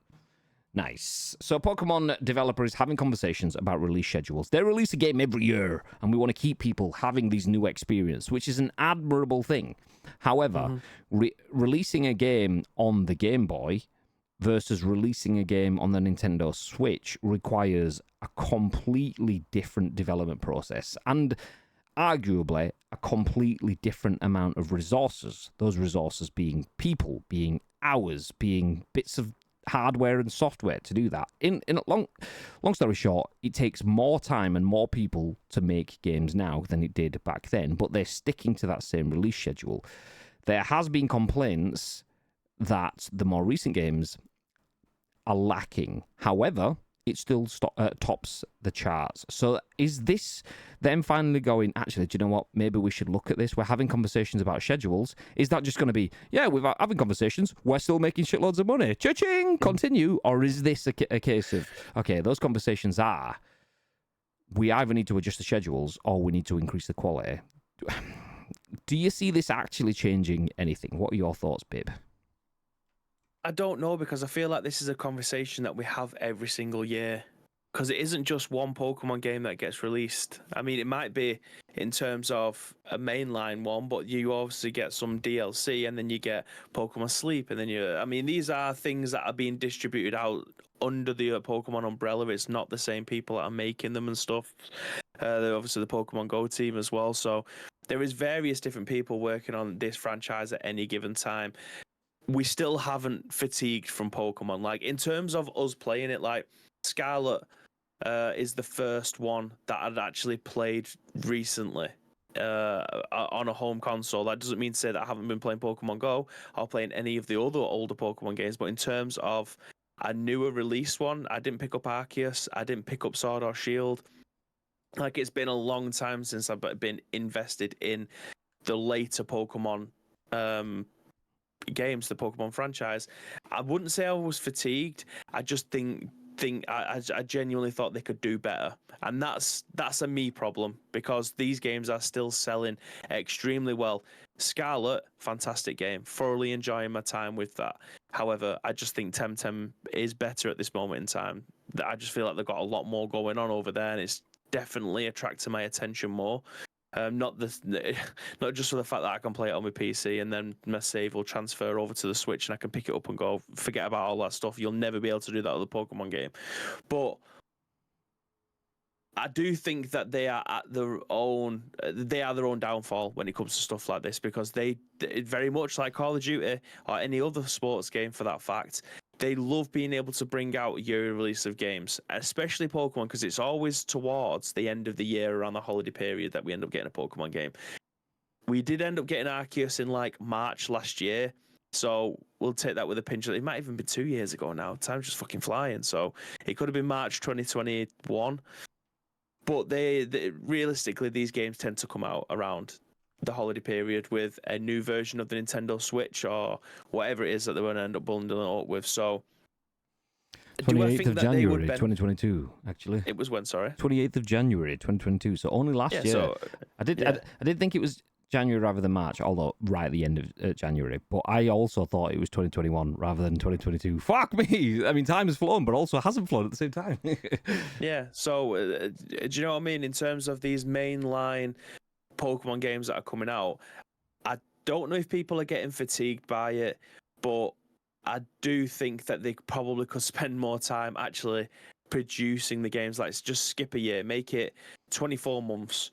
Nice. So Pokemon developer is having conversations about release schedules. They release a game every year, and we want to keep people having these new experiences, which is an admirable thing. However, releasing a game on the Game Boy versus releasing a game on the Nintendo Switch requires a completely different development process and arguably a completely different amount of resources. Those resources being people, being hours, being bits of hardware and software to do that. In a long story short, it takes more time and more people to make games now than it did back then, but they're sticking to that same release schedule. There has been complaints that the more recent games are lacking. However, it still tops the charts. So is this them finally going, actually, do you know what? Maybe we should look at this. We're having conversations about schedules. Is that just going to be, yeah, we're having conversations. We're still making shitloads of money. Cha-ching! Continue. Or is this a case of, okay, those conversations are, we either need to adjust the schedules or we need to increase the quality. Do you see this actually changing anything? What are your thoughts, Bib? I don't know, because I feel like this is a conversation that we have every single year, because it isn't just one Pokemon game that gets released. I mean, it might be in terms of a mainline one, but you obviously get some DLC, and then you get Pokemon Sleep, and then I mean, these are things that are being distributed out under the Pokemon umbrella. It's not the same people that are making them and stuff. They're obviously the Pokemon Go team as well. So there is various different people working on this franchise at any given time. We still haven't fatigued from Pokemon. Like, in terms of us playing it, like, Scarlet is the first one that I'd actually played recently on a home console. That doesn't mean to say that I haven't been playing Pokemon Go or playing any of the other older Pokemon games, but in terms of a newer release one, I didn't pick up Arceus, I didn't pick up Sword or Shield. Like, it's been a long time since I've been invested in the later Pokemon games, the Pokemon franchise. I wouldn't say I was fatigued. I just think I genuinely thought they could do better, and that's a me problem, because these games are still selling extremely well. Scarlet, fantastic game, thoroughly enjoying my time with that. However, I just think Temtem is better at this moment in time. I just feel like they've got a lot more going on over there, and it's definitely attracting my attention more. Not just for the fact that I can play it on my PC and then my save will transfer over to the Switch and I can pick it up and go, forget about all that stuff. You'll never be able to do that with a Pokemon game. But I do think that they are their own downfall when it comes to stuff like this, because they very much like Call of Duty or any other sports game for that fact, they love being able to bring out yearly release of games, especially Pokemon, because it's always towards the end of the year around the holiday period that we end up getting a Pokemon game. We did end up getting Arceus in like March last year, so we'll take that with a pinch. It might even be 2 years ago now. Time's just fucking flying. So it could have been March 2021. But they realistically, these games tend to come out around the holiday period with a new version of the Nintendo Switch or whatever it is that they want to end up bundling it up with. So, do I 28th think of that they would January, 2022, actually. It was when, sorry? 28th of January, 2022. So only last year. So, I did think it was January rather than March, although right at the end of January. But I also thought it was 2021 rather than 2022. Fuck me! I mean, time has flown, but also hasn't flown at the same time. yeah. So, do you know what I mean? In terms of these mainline Pokemon games that are coming out, I don't know if people are getting fatigued by it, but I do think that they probably could spend more time actually producing the games. Like, just skip a year, make it 24 months.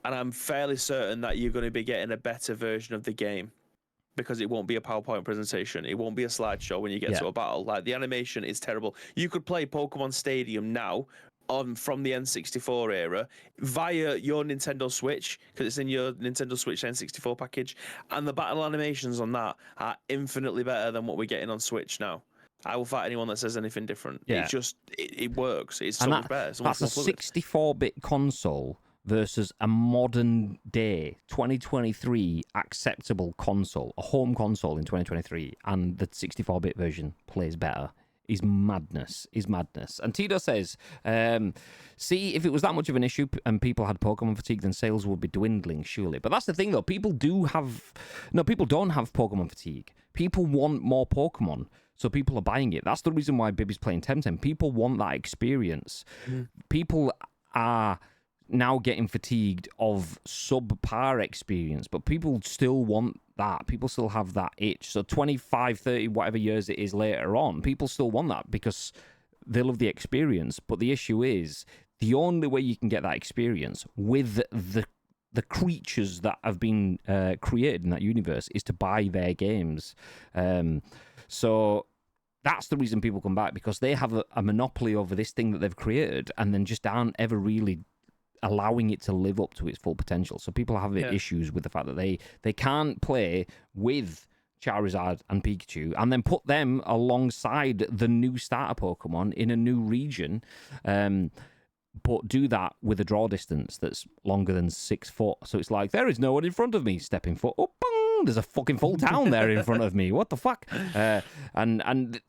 And I'm fairly certain that you're going to be getting a better version of the game because it won't be a PowerPoint presentation. It won't be a slideshow when you get to a battle. Like, the animation is terrible. You could play Pokemon Stadium now from the N64 era via your Nintendo Switch because it's in your Nintendo Switch N64 package, and the battle animations on that are infinitely better than what we're getting on Switch now. I will fight anyone that says anything different. Yeah. It's just it works. It's so much better. So that's a 64-bit console versus a modern day 2023 acceptable console, a home console in 2023, and the 64-bit version plays better. Is madness. And Tito says, see, if it was that much of an issue and people had Pokemon fatigue, then sales would be dwindling, surely. But that's the thing, though. People don't have Pokemon fatigue. People want more Pokemon, so people are buying it. That's the reason why Bibby's playing Temtem. People want that experience. People are now getting fatigued of subpar experience, but people still want that. People still have that itch. So 25, 30, whatever years it is later on, people still want that because they love the experience. But the issue is, the only way you can get that experience with the creatures that have been created in that universe is to buy their games. So that's the reason people come back, because they have a monopoly over this thing that they've created and then just aren't ever really allowing it to live up to its full potential. So people have issues with the fact that they can't play with Charizard and Pikachu and then put them alongside the new starter Pokemon in a new region, but do that with a draw distance that's longer than 6 foot. So it's like, there is no one in front of me. Stepping foot, oh, bang, there's a fucking full town there in front of me. What the fuck? And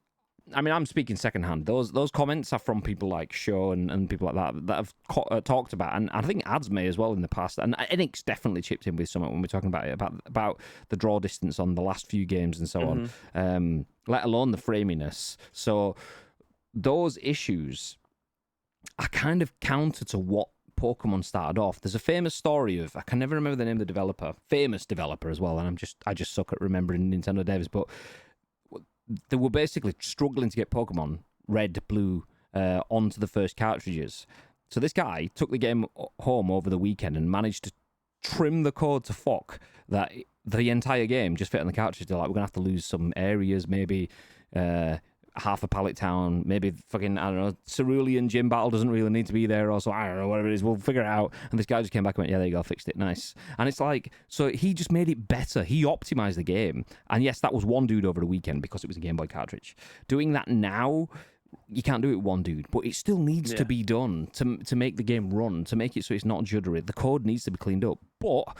I mean, I'm speaking secondhand. Those comments are from people like Shaw and people like that have talked about, and I think Adsme as well in the past. And Enix definitely chipped in with something when we're talking about it, about the draw distance on the last few games and so on, let alone the framiness. So those issues are kind of counter to what Pokemon started off. There's a famous story of, I can never remember the name of the developer, famous developer as well, and I just suck at remembering Nintendo devs, but they were basically struggling to get Pokemon Red, Blue onto the first cartridges. So this guy took the game home over the weekend and managed to trim the code to fuck that the entire game just fit on the cartridge. They're like, we're going to have to lose some areas, maybe half a pallet town, maybe fucking, I don't know, Cerulean gym battle doesn't really need to be there, or so, I don't know, whatever it is, we'll figure it out. And this guy just came back and went, yeah, there you go, fixed it, nice. And it's like, so he just made it better. He optimized the game. And yes, that was one dude over the weekend because it was a Game Boy cartridge. Doing that now, you can't do it with one dude, but it still needs to be done to make the game run, to make it so it's not juddery. The code needs to be cleaned up. But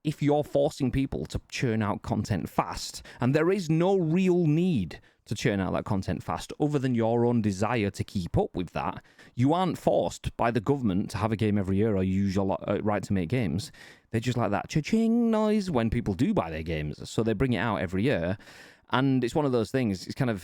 if you're forcing people to churn out content fast, and there is no real need to churn out that content fast other than your own desire to keep up with that, you aren't forced by the government to have a game every year or use your right to make games. They're just like that cha-ching noise when people do buy their games. So they bring it out every year. And it's one of those things, it's kind of,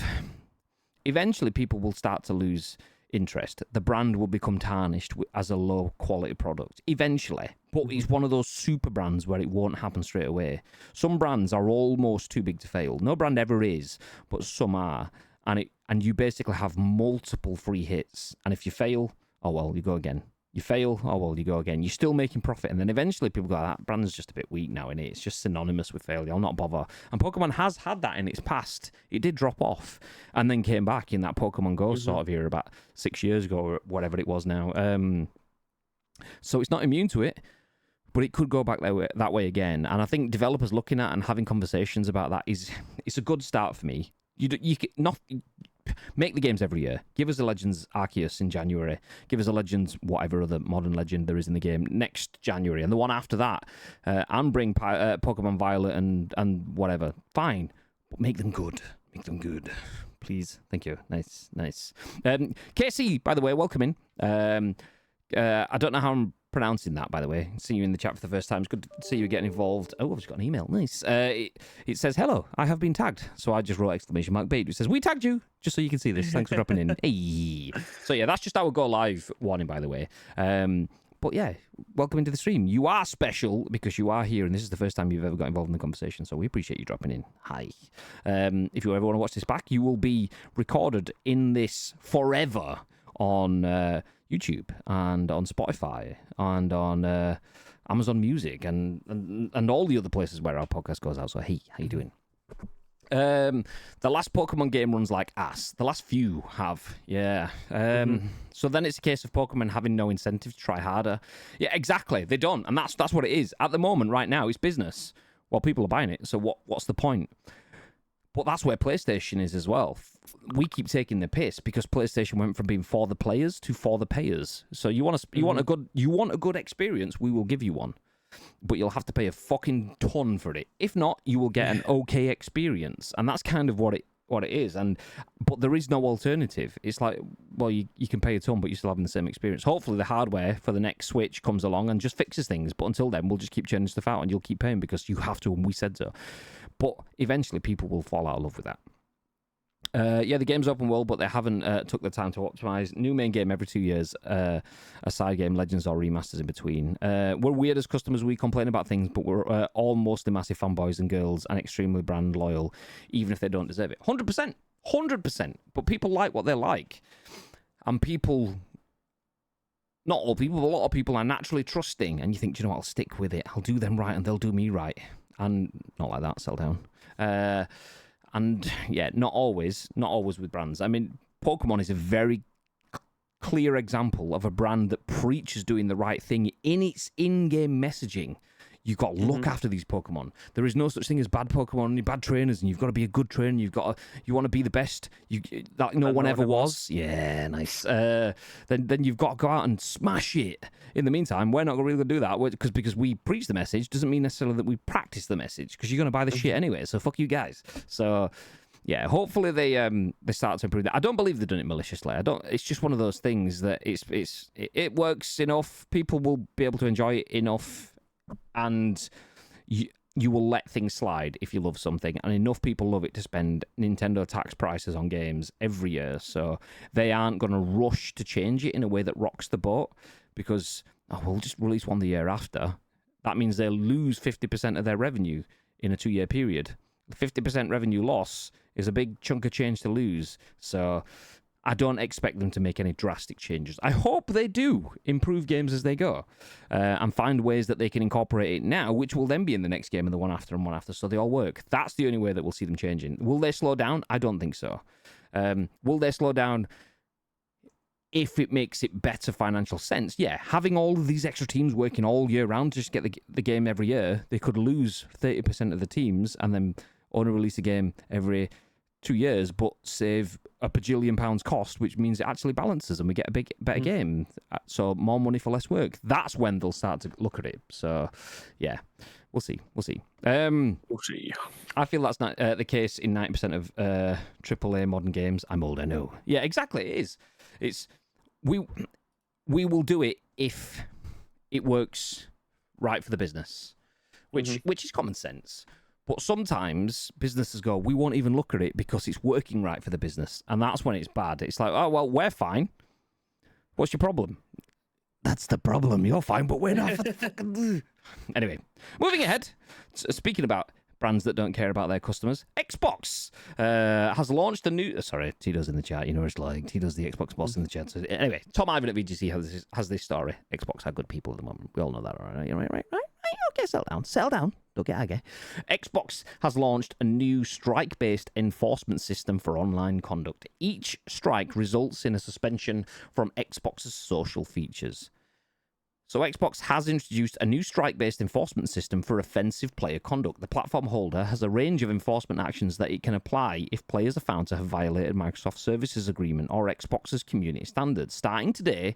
eventually people will start to lose interest. The brand will become tarnished as a low quality product eventually, but it's one of those super brands where it won't happen straight away. Some brands are almost too big to fail. No brand ever is, but some are, and you basically have multiple free hits, and if you fail, oh well, you go again. You fail, oh well, you go again. You're still making profit, and then eventually people go, that brand's just a bit weak now, innit? It's just synonymous with failure. I'll not bother. And Pokemon has had that in its past. It did drop off, and then came back in that Pokemon Go sort of era about 6 years ago, or whatever it was now. So it's not immune to it, but it could go back that way again. And I think developers looking at and having conversations about that it's a good start for me. make the games every year. Give us a Legends Arceus in January. Give us a Legends whatever other modern legend there is in the game next January, and the one after that, and bring Pokemon Violet and whatever. Fine, but make them good. Make them good, please. Thank you. Nice. KC, by the way, welcome in. I don't know how I'm pronouncing that, by the way. See you in the chat for the first time. It's good to see you getting involved. Oh, I've just got an email. Nice. It says, hello, I have been tagged. So I just wrote exclamation mark bait. It says, we tagged you, just so you can see this. Thanks for dropping in. Hey. So yeah, that's just our go live warning, by the way. But yeah, welcome into the stream. You are special because you are here, and this is the first time you've ever got involved in the conversation, so we appreciate you dropping in. Hi. If you ever want to watch this back, you will be recorded in this forever on YouTube and on Spotify and on Amazon Music and all the other places where our podcast goes out. So hey, how you doing? The last Pokemon game runs like ass. The last few have, yeah. So then it's a case of Pokemon having no incentive to try harder. Yeah, exactly. They don't, and that's what it is at the moment. Right now, it's business. Well, people are buying it. So what's the point? But that's where PlayStation is as well. We keep taking the piss because PlayStation went from being for the players to for the payers. So you want a good experience, we will give you one. But you'll have to pay a fucking ton for it. If not, you will get an okay experience, and that's kind of what it is. But there is no alternative. It's like, well, you can pay a ton, but you're still having the same experience. Hopefully, the hardware for the next Switch comes along and just fixes things. But until then, we'll just keep churning stuff out, and you'll keep paying because you have to, and we said so. But eventually, people will fall out of love with that. Yeah, the game's open world, but they haven't took the time to optimize. New main game every 2 years, a side game, Legends or remasters in between. We're weird as customers. We complain about things, but we're all mostly massive fanboys and girls and extremely brand loyal, even if they don't deserve it. 100%. 100%. But people like what they like. And people, not all people, but a lot of people are naturally trusting. And you think, do you know what, I'll stick with it. I'll do them right and they'll do me right. And not like that, sell down. And yeah, not always with brands. I mean, Pokemon is a very clear example of a brand that preaches doing the right thing in its in-game messaging. You've got to look after these Pokemon. There is no such thing as bad Pokemon, only bad trainers, and you've got to be a good trainer. You want to be the best that no one ever was. Yeah, nice. Then you've got to go out and smash it. In the meantime, we're not really going to do that because we preach the message doesn't mean necessarily that we practice the message, because you're going to buy the shit anyway. So fuck you guys. So yeah, hopefully they start to improve that. I don't believe they've done it maliciously. It's just one of those things that it works enough. People will be able to enjoy it enough. And you will let things slide if you love something, and enough people love it to spend Nintendo tax prices on games every year, so they aren't going to rush to change it in a way that rocks the boat, because we'll just release one the year after. That means they'll lose 50% of their revenue in a 2-year period. 50% revenue loss is a big chunk of change to lose, so I don't expect them to make any drastic changes. I hope they do improve games as they go and find ways that they can incorporate it now, which will then be in the next game and the one after and one after, so they all work. That's the only way that we'll see them changing. Will they slow down? I don't think so. Will they slow down if it makes it better financial sense? Yeah, having all of these extra teams working all year round to just get the game every year, they could lose 30% of the teams and then only release a game every 2 years, but save a bajillion pounds cost, which means it actually balances and we get a better game. So more money for less work. That's when they'll start to look at it. So yeah, we'll see. We'll see. I feel that's not the case in 90% of AAA modern games. I'm old, I know. Yeah, exactly. It is. It's we will do it if it works right for the business, which is common sense. But sometimes businesses go, we won't even look at it because it's working right for the business. And that's when it's bad. It's like, oh, well, we're fine. What's your problem? That's the problem. You're fine, but we're not. Anyway, moving ahead. Speaking about brands that don't care about their customers, Xbox has launched a new... Sorry, Tito's in the chat. You know what it's like. Tito's the Xbox boss in the chat. So, anyway, Tom Ivan at VGC has this story. Xbox are good people at the moment. We all know that, all right? Right? Okay, settle down. Don't get aggy. Xbox has launched a new strike-based enforcement system for online conduct. Each strike results in a suspension from Xbox's social features. So Xbox has introduced a new strike-based enforcement system for offensive player conduct. The platform holder has a range of enforcement actions that it can apply if players are found to have violated Microsoft Services Agreement or Xbox's community standards. Starting today,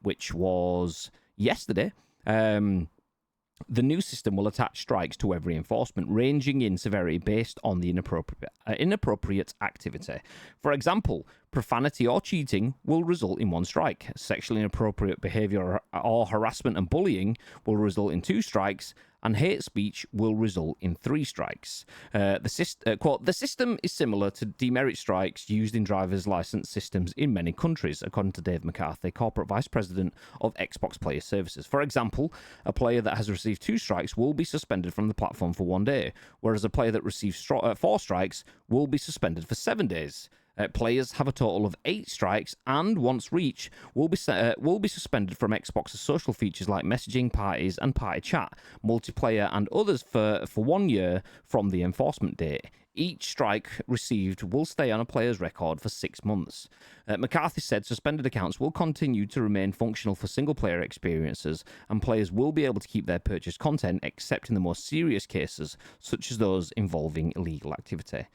which was yesterday, the new system will attach strikes to every enforcement, ranging in severity based on the inappropriate activity. For example, profanity or cheating will result in 1 strike. Sexually inappropriate behaviour or harassment and bullying will result in 2 strikes, and hate speech will result in 3 strikes. Quote, the system is similar to demerit strikes used in driver's license systems in many countries, according to Dave McCarthy, corporate vice president of Xbox Player Services. For example, a player that has received 2 strikes will be suspended from the platform for 1 day, whereas a player that receives 4 strikes will be suspended for 7 days. Players have a total of 8 strikes and, once reached, will be suspended from Xbox's social features like messaging, parties, and party chat, multiplayer, and others for 1 year from the enforcement date. Each strike received will stay on a player's record for 6 months. McCarthy said suspended accounts will continue to remain functional for single-player experiences, and players will be able to keep their purchased content except in the most serious cases, such as those involving illegal activity.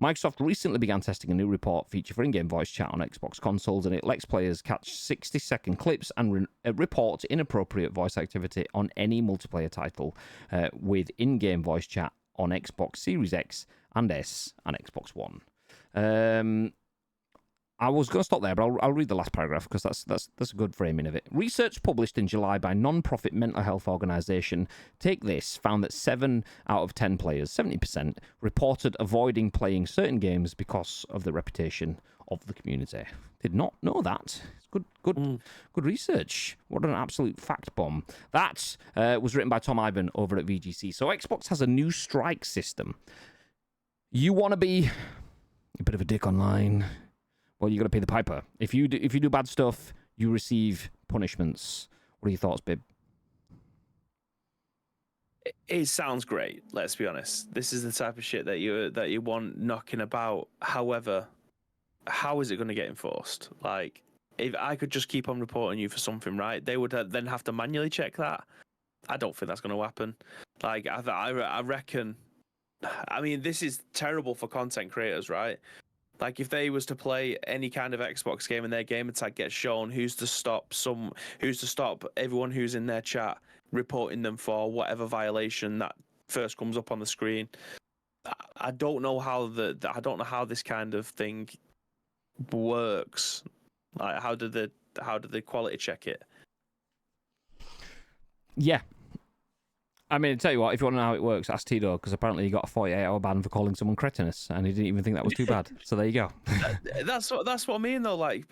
Microsoft recently began testing a new report feature for in-game voice chat on Xbox consoles, and it lets players catch 60-second clips and report inappropriate voice activity on any multiplayer title with in-game voice chat on Xbox Series X and S and Xbox One. I was going to stop there, but I'll read the last paragraph because that's a good framing of it. Research published in July by non-profit mental health organisation Take This found that 7 out of 10 players, 70%, reported avoiding playing certain games because of the reputation of the community. Did not know that. It's good research. What an absolute fact bomb. That was written by Tom Ivan over at VGC. So Xbox has a new strike system. You want to be a bit of a dick online? Well, you got to pay the piper. If you do bad stuff, you receive punishments. What are your thoughts, Bib? It sounds great. Let's be honest. This is the type of shit that you want knocking about. However, how is it going to get enforced? Like, if I could just keep on reporting you for something, right? They would then have to manually check that. I don't think that's going to happen. Like, I reckon. I mean, this is terrible for content creators, right? Like, if they was to play any kind of Xbox game and their gamer tag gets shown, who's to stop everyone who's in their chat reporting them for whatever violation that first comes up on the screen? I don't know how this kind of thing works. Like, how do the quality check it? Yeah. I mean, tell you what, if you want to know how it works, ask Tito, because apparently he got a 48-hour ban for calling someone cretinous, and he didn't even think that was too bad. So there you go. That's what I mean, though. Like,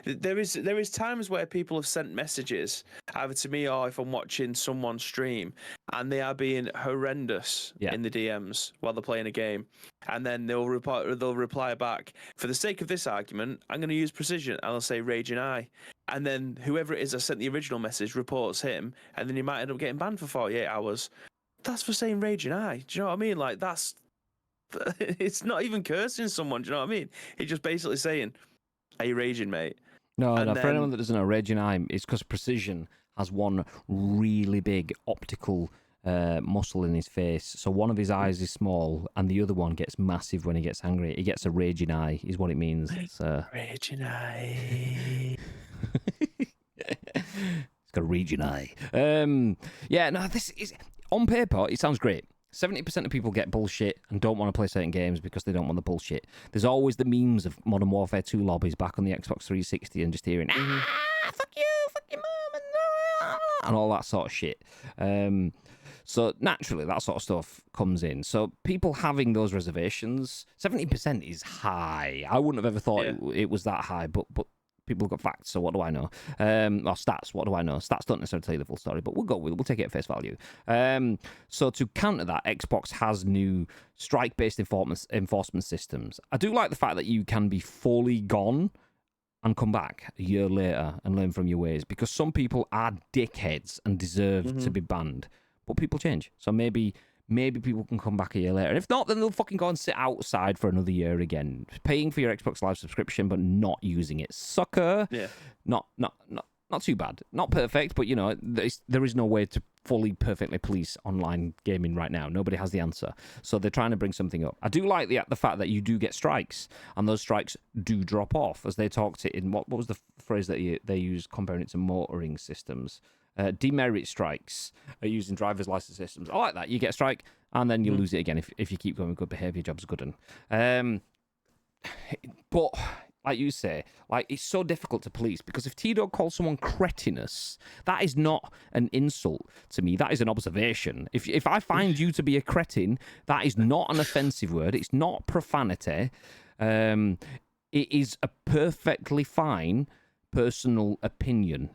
there is times where people have sent messages either to me or if I'm watching someone stream, and they are being horrendous in the DMs while they're playing a game, and then they'll reply back, for the sake of this argument, I'm going to use precision, and I'll say raging eye. And then whoever it is that sent the original message reports him, and then he might end up getting banned for 48 hours. That's for saying raging eye. Do you know what I mean? Like, it's not even cursing someone. Do you know what I mean? It's just basically saying, "Are you raging, mate?" No. For anyone that doesn't know, raging eye is because Precision has one really big optical muscle in his face. So one of his eyes is small, and the other one gets massive when he gets angry. He gets a raging eye, is what it means. Raging eye. It's got a region eye. This is on paper. It sounds great. 70% of people get bullshit and don't want to play certain games because they don't want the bullshit. There's always the memes of Modern Warfare 2 lobbies back on the Xbox 360 and just hearing fuck you, fuck your mum, and all that sort of shit. So naturally, that sort of stuff comes in. So people having those reservations, 70% is high. I wouldn't have ever thought it was that high, but people have got facts, so what do I know? Or stats, what do I know? Stats don't necessarily tell you the full story, but we'll take it at face value. So to counter that, Xbox has new strike-based enforcement systems. I do like the fact that you can be fully gone and come back a year later and learn from your ways, because some people are dickheads and deserve to be banned, but people change. So maybe people can come back a year later. And if not, then they'll fucking go and sit outside for another year again, paying for your Xbox Live subscription but not using it. Sucker. Yeah. Not not too bad. Not perfect, but, there is no way to fully perfectly police online gaming right now. Nobody has the answer. So they're trying to bring something up. I do like the fact that you do get strikes, and those strikes do drop off, as they talked it in, what was the phrase that they used comparing it to motoring systems? Demerit strikes are used in driver's license systems. I like that. You get a strike, and then you lose it again if you keep going with good behaviour. Job's good. But like you say, it's so difficult to police, because if T-Dog calls someone cretinous, that is not an insult to me. That is an observation. If I find you to be a cretin, that is not an offensive word. It's not profanity. It is a perfectly fine personal opinion.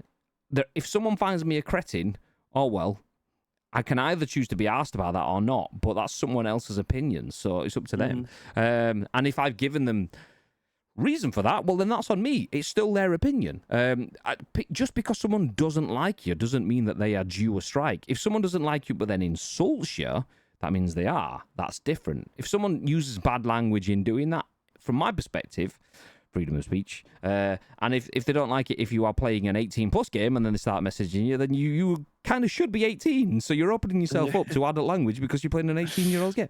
If someone finds me a cretin, oh well, I can either choose to be asked about that or not, but that's someone else's opinion, so it's up to them. And if I've given them reason for that, well, then that's on me. It's still their opinion. Just because someone doesn't like you doesn't mean that they are due a strike. If someone doesn't like you but then insults you, that means they are. That's different. If someone uses bad language in doing that, from my perspective, freedom of speech, and if they don't like it, if you are playing an 18+ game and then they start messaging you, then you kind of should be 18, so you're opening yourself up to adult language because you're playing an 18-year-old game.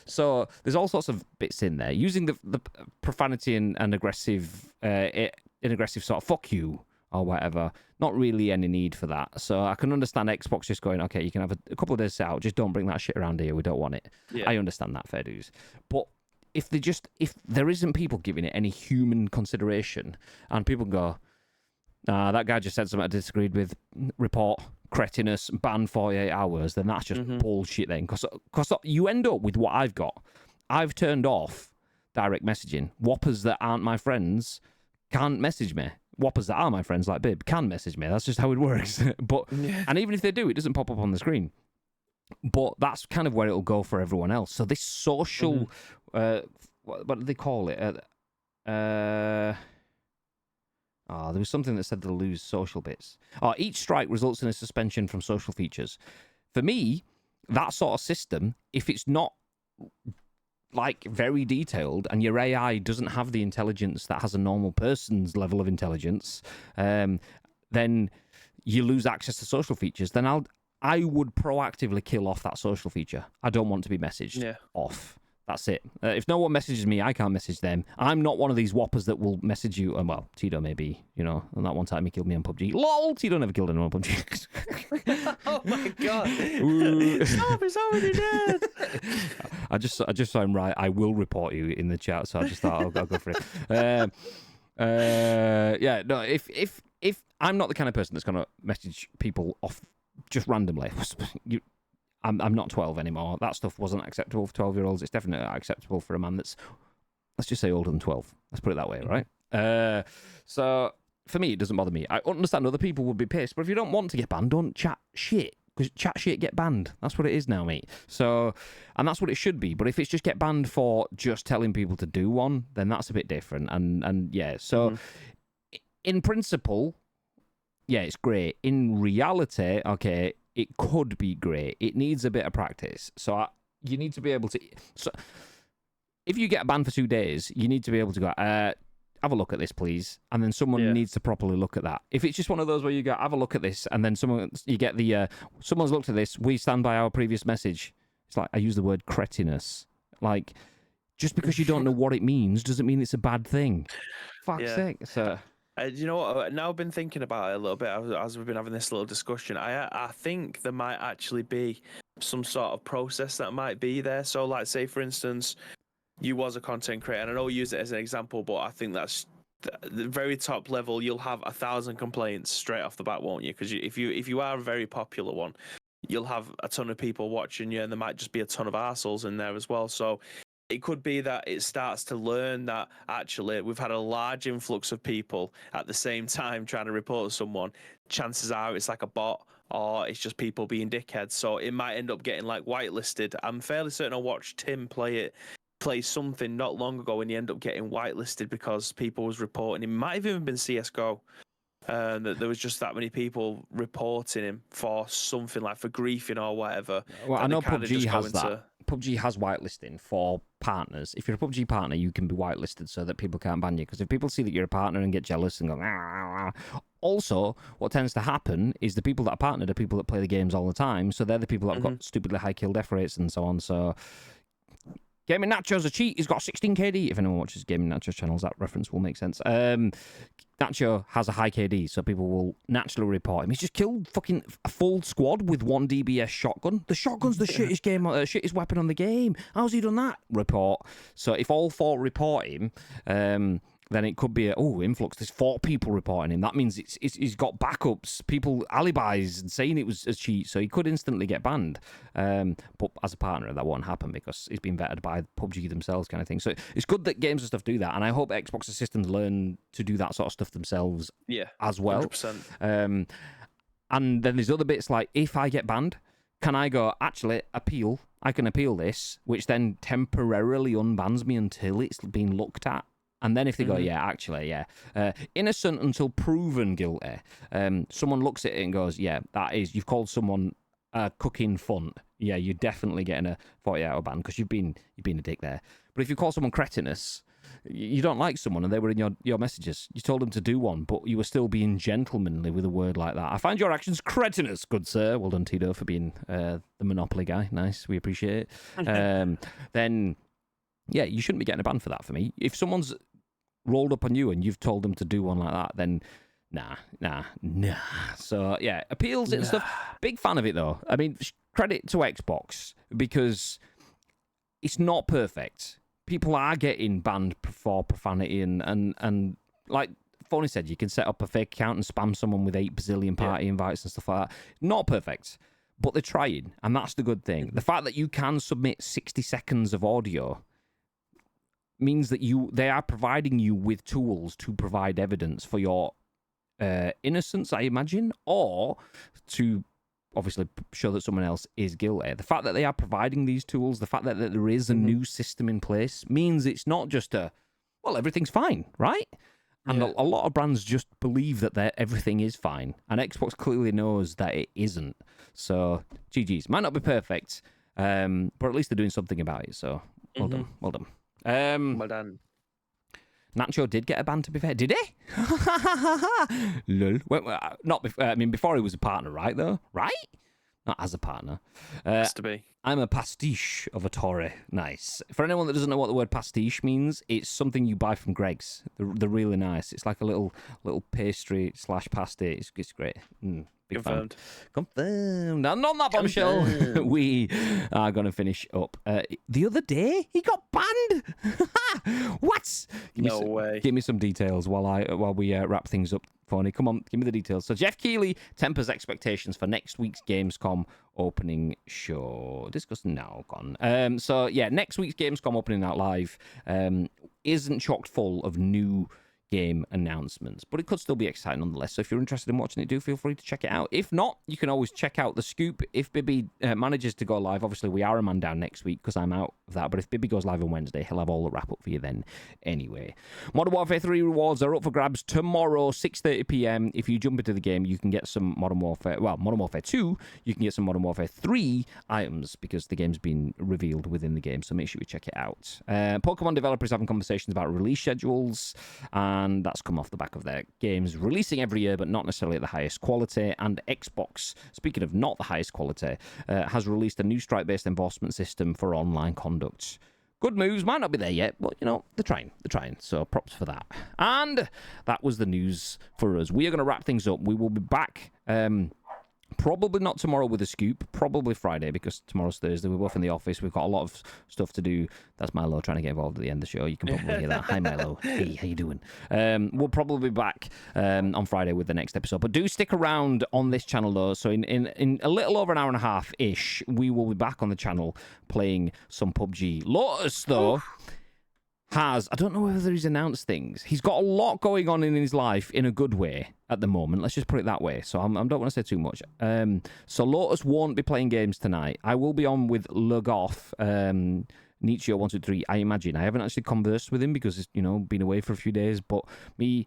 So there's all sorts of bits in there, using the profanity and aggressive sort of fuck you or whatever. Not really any need for that. So I can understand Xbox just going, okay, you can have a couple of days out, just don't bring that shit around here, we don't want it. I understand that, fair dues. But if there isn't people giving it any human consideration, and people go, that guy just said something I disagreed with, report, cretinous, ban 48 hours, then that's just bullshit then. Because you end up with what I've got. I've turned off direct messaging. Whoppers that aren't my friends can't message me. Whoppers that are my friends, like Bib, can message me. That's just how it works. And even if they do, it doesn't pop up on the screen. But that's kind of where it'll go for everyone else. So this social, what do they call it? There was something that said they'll lose social bits. Each strike results in a suspension from social features. For me, that sort of system, if it's not very detailed and your AI doesn't have the intelligence that has a normal person's level of intelligence, then you lose access to social features. Then I would proactively kill off that social feature. I don't want to be messaged off. That's it. If no one messages me, I can't message them. I'm not one of these whoppers that will message you. Well, Tito maybe, and that one time he killed me on PUBG. LOL, Tito never killed anyone on PUBG. Oh my god. Stop, he's already dead. I just saw him right. I will report you in the chat, so I just thought I'll go for it. If I'm not the kind of person that's going to message people off just randomly. I'm not 12 anymore. That stuff wasn't acceptable for 12-year-olds. It's definitely not acceptable for a man that's, let's just say, older than 12. Let's put it that way, right? So for me, it doesn't bother me. I understand other people would be pissed, but if you don't want to get banned, don't chat shit. Because chat shit, get banned. That's what it is now, mate. So, and that's what it should be. But if it's just get banned for just telling people to do one, then that's a bit different. And yeah, so in principle, yeah, it's great. In reality, okay, it could be great. It needs a bit of practice. So you need to be able to... So if you get banned for 2 days, you need to be able to go, have a look at this, please. And then someone needs to properly look at that. If it's just one of those where you go, have a look at this, and then you get the, someone's looked at this, we stand by our previous message. It's like, I use the word cretinous. Like, just because you don't know what it means doesn't mean it's a bad thing. Fuck's sake. So... you know what? Now I've been thinking about it a little bit as we've been having this little discussion. I think there might actually be some sort of process that might be there. So, like, say for instance, you was a content creator, and I know we use it as an example, but I think that's the very top level. You'll have 1,000 complaints straight off the bat, won't you? Because if you are a very popular one, you'll have a ton of people watching you, and there might just be a ton of arseholes in there as well. So it could be that it starts to learn that actually we've had a large influx of people at the same time trying to report someone. Chances are it's like a bot, or it's just people being dickheads. So it might end up getting like whitelisted. I'm fairly certain I watched Tim play something not long ago, and he ended up getting whitelisted because people was reporting him. It might have even been CSGO. That there was just that many people reporting him for something like for griefing or whatever. Well, I know PUBG has that. PUBG has whitelisting for partners. If you're a PUBG partner, you can be whitelisted so that people can't ban you. Because if people see that you're a partner and get jealous and go, also, what tends to happen is the people that are partnered are people that play the games all the time. So they're the people that have got stupidly high kill death rates and so on. So Gaming Nacho's a cheat. He's got 16 KD. If anyone watches Gaming Nacho's channels, that reference will make sense. Nacho has a high KD, so people will naturally report him. He's just killed fucking a full squad with 1 DBS shotgun. The shotgun's the shittest weapon on the game. How's he done that? Report. So if all 4 report him, then it could be influx. There's 4 people reporting him. That means he's got backups, people alibis and saying it was a cheat, so he could instantly get banned. But as a partner, that won't happen because he's been vetted by PUBG themselves, kind of thing. So it's good that games and stuff do that, and I hope Xbox systems learn to do that sort of stuff themselves as well. 100%. And then there's other bits like, if I get banned, can I go, actually, appeal? I can appeal this, which then temporarily unbans me until it's been looked at. And then if they go, innocent until proven guilty, someone looks at it and goes, that is, you've called someone a cooking funt. Yeah, you're definitely getting a 40-hour ban because you've been a dick there. But if you call someone cretinous, you don't like someone and they were in your messages, you told them to do one, but you were still being gentlemanly with a word like that. I find your actions cretinous, good sir. Well done, Tito, for being the Monopoly guy. Nice, we appreciate it. Then, yeah, you shouldn't be getting a ban for that for me. If someone's rolled up on you and you've told them to do one like that, then nah. So, yeah, appeals and stuff. Big fan of it, though. I mean, credit to Xbox because it's not perfect. People are getting banned for profanity and like Phony said, you can set up a fake account and spam someone with 8 bazillion party invites and stuff like that. Not perfect, but they're trying, and that's the good thing. The fact that you can submit 60 seconds of audio means that they are providing you with tools to provide evidence for your innocence, I imagine, or to obviously show that someone else is guilty. The fact that they are providing these tools, the fact that there is a new system in place, means it's not just everything's fine, right? And a lot of brands just believe that everything is fine, and Xbox clearly knows that it isn't. So, GG's. Might not be perfect, but at least they're doing something about it, so well done. Well done. Nacho did get a ban, to be fair. Did he? Lol. Well, not before. I mean, before he was a partner, right, though? Right? Not as a partner. Has to be. I'm a pastiche of a Tory. Nice. For anyone that doesn't know what the word pastiche means, it's something you buy from Greggs. They're really nice. It's like a little pastry / pasty. It's great. Big Confirmed. Fan. Confirmed. And on that bombshell, we are going to finish up. The other day, he got banned. What? No way. Give me some details while we wrap things up, Phony. Come on, give me the details. So Geoff Keighley tempers expectations for next week's Gamescom opening show. Discussed now, gone. Next week's Gamescom opening night live isn't chocked full of new game announcements, but it could still be exciting nonetheless. So if you're interested in watching it, do feel free to check it out. If not, you can always check out the scoop. If Bibby manages to go live, obviously we are a man down next week because I'm out of that, but if Bibby goes live on Wednesday, he'll have all the wrap up for you then anyway. Modern Warfare 3 rewards are up for grabs tomorrow, 6:30 p.m. If you jump into the game, you can get some Modern Warfare 2, you can get some Modern Warfare 3 items because the game's been revealed within the game, so make sure you check it out. Pokemon developers having conversations about release schedules, and that's come off the back of their games releasing every year, but not necessarily at the highest quality. And Xbox, speaking of not the highest quality, has released a new strike-based enforcement system for online conduct. Good moves, might not be there yet, but, they're trying. So props for that. And that was the news for us. We are going to wrap things up. We will be back probably not tomorrow with a scoop, probably Friday, because tomorrow's Thursday. We're both in the office. We've got a lot of stuff to do. That's Milo trying to get involved at the end of the show. You can probably hear that. Hi, Milo. Hey, how you doing? We'll probably be back on Friday with the next episode. But do stick around on this channel, though. So in a little over an hour and a half-ish, we will be back on the channel playing some PUBG. Lotus, though... I don't know whether he's announced things. He's got a lot going on in his life in a good way at the moment. Let's just put it that way. So I don't want to say too much. So Lotus won't be playing games tonight. I will be on with Lugoff, Nietzsche 123. I imagine. I haven't actually conversed with him because it's been away for a few days. But me,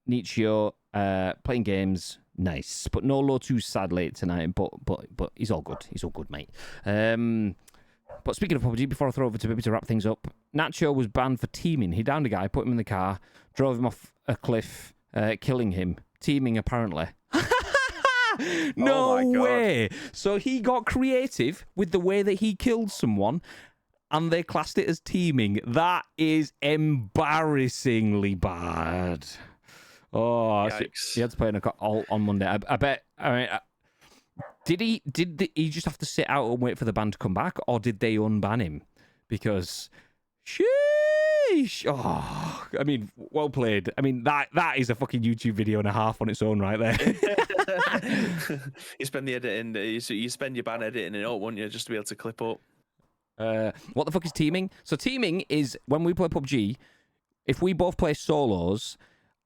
Nietzsche, playing games. Nice, but no Lotus sadly tonight. But he's all good. He's all good, mate. But speaking of PUBG, before I throw over to Bibby to wrap things up, Nacho was banned for teaming. He downed a guy, put him in the car, drove him off a cliff, killing him. Teaming, apparently. No way. So he got creative with the way that he killed someone, and they classed it as teaming. That is embarrassing bad. Oh, he had to play on Monday. I bet. I mean, did he just have to sit out and wait for the ban to come back, or did they unban him? Because, sheesh. Oh, I mean, well played. I mean, that is a fucking YouTube video and a half on its own right there. You spend the editing. You spend your ban editing it up, won't you, just to be able to clip up. What the fuck is teaming? So teaming is when we play PUBG, if we both play solos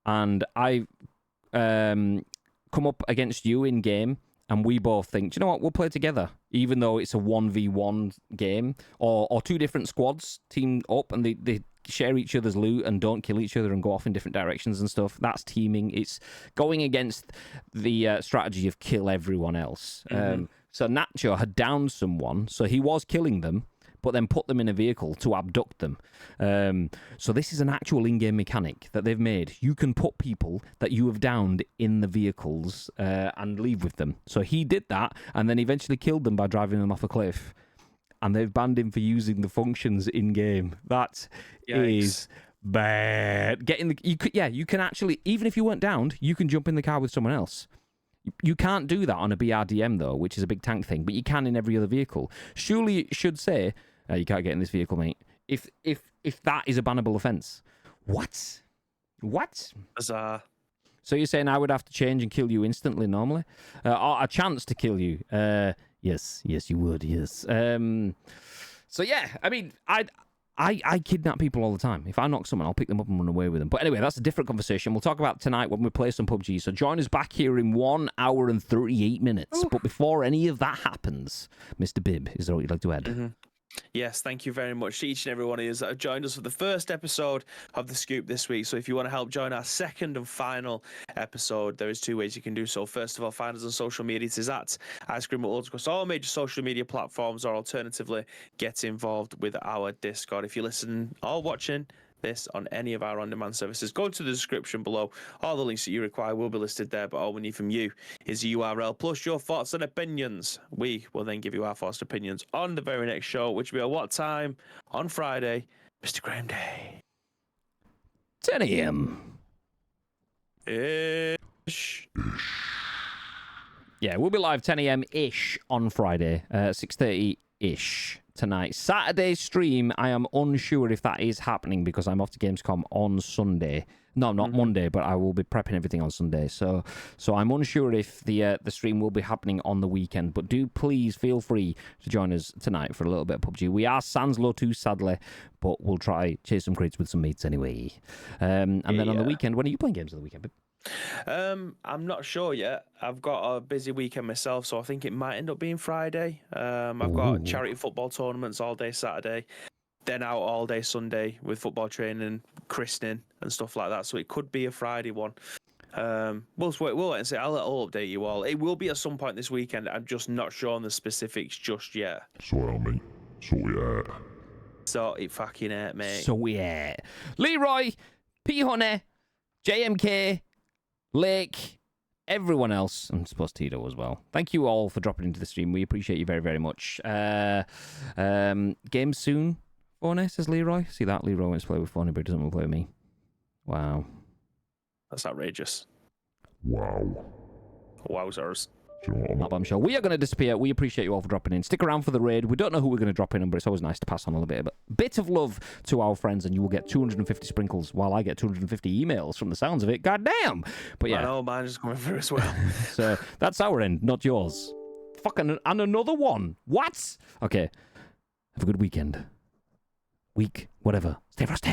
and I come up against you in game and we both think, do you know what, we'll play together, even though it's a 1v1 game, or two different squads team up and they share each other's loot and don't kill each other and go off in different directions and stuff. That's teaming. It's going against the strategy of kill everyone else. So Nacho had downed someone, so he was killing them, but then put them in a vehicle to abduct them. So this is an actual in-game mechanic that they've made. You can put people that you have downed in the vehicles and leave with them. So he did that, and then eventually killed them by driving them off a cliff. And they've banned him for using the functions in-game. That is bad. You can actually, even if you weren't downed, you can jump in the car with someone else. You can't do that on a BRDM, though, which is a big tank thing, but you can in every other vehicle. Surely it should say, you can't get in this vehicle, mate, if that is a bannable offence. What? Bizarre. So you're saying I would have to change and kill you instantly normally? Or a chance to kill you? Yes, you would, yes. So yeah, I mean, I kidnap people all the time. If I knock someone, I'll pick them up and run away with them. But anyway, that's a different conversation. We'll talk about tonight when we play some PUBG. So join us back here in 1 hour and 38 minutes. Ooh. But before any of that happens, Mr. Bibb, is there what you'd like to add? Mm-hmm. Yes, thank you very much to each and every one of you that have joined us for the first episode of The Scoop this week. So if you want to help join our second and final episode, there is 2 ways you can do so. First of all, find us on social media. It is at Ice Cream World across all major social media platforms, or alternatively, get involved with our Discord. If you listen or watching this on any of our on-demand services, go to the description below. All the links that you require will be listed there, but all we need from you is the URL plus your thoughts and opinions. We will then give you our thoughts and opinions on the very next show, which will be at what time? On Friday, Mr. Graham Day. 10 a.m. Ish. Yeah, we'll be live 10 a.m.-ish on Friday, 6:30-ish. Tonight. Saturday's stream, I am unsure if that is happening because I'm off to Gamescom on Sunday. No, not Monday, but I will be prepping everything on Sunday. So I'm unsure if the stream will be happening on the weekend. But do please feel free to join us tonight for a little bit of PUBG. We are sans low too, sadly, but we'll try chase some crates with some mates anyway. And then on the weekend, when are you playing games on the weekend, babe? I'm not sure yet. I've got a busy weekend myself, so I think it might end up being Friday. I've got charity football tournaments all day Saturday, then out all day Sunday with football training, christening and stuff like that. So it could be a Friday one. We'll wait and see. I'll update you all. It will be at some point this weekend. I'm just not sure on the specifics just yet. So it fucking hurt, mate. So yeah. Leroy, P Honey, JMK, Lake, everyone else, and suppose Tito as well. Thank you all for dropping into the stream. We appreciate you very, very much. Game soon, Phone, says Leroy. See that? Leroy wants to play with Phone, but he doesn't want to play with me. Wow. That's outrageous. Wow. Wowzers. Bombshell. We are going to disappear. We appreciate you all for dropping in. Stick around for the raid. We don't know who we're going to drop in, but it's always nice to pass on a little bit of love to our friends, and you will get 250 sprinkles while I get 250 emails from the sounds of it. God damn. But yeah. I know, mine is coming through as well. So that's our end, not yours. Fucking, and another one. What? Okay. Have a good weekend. Week, whatever. Stay frosty.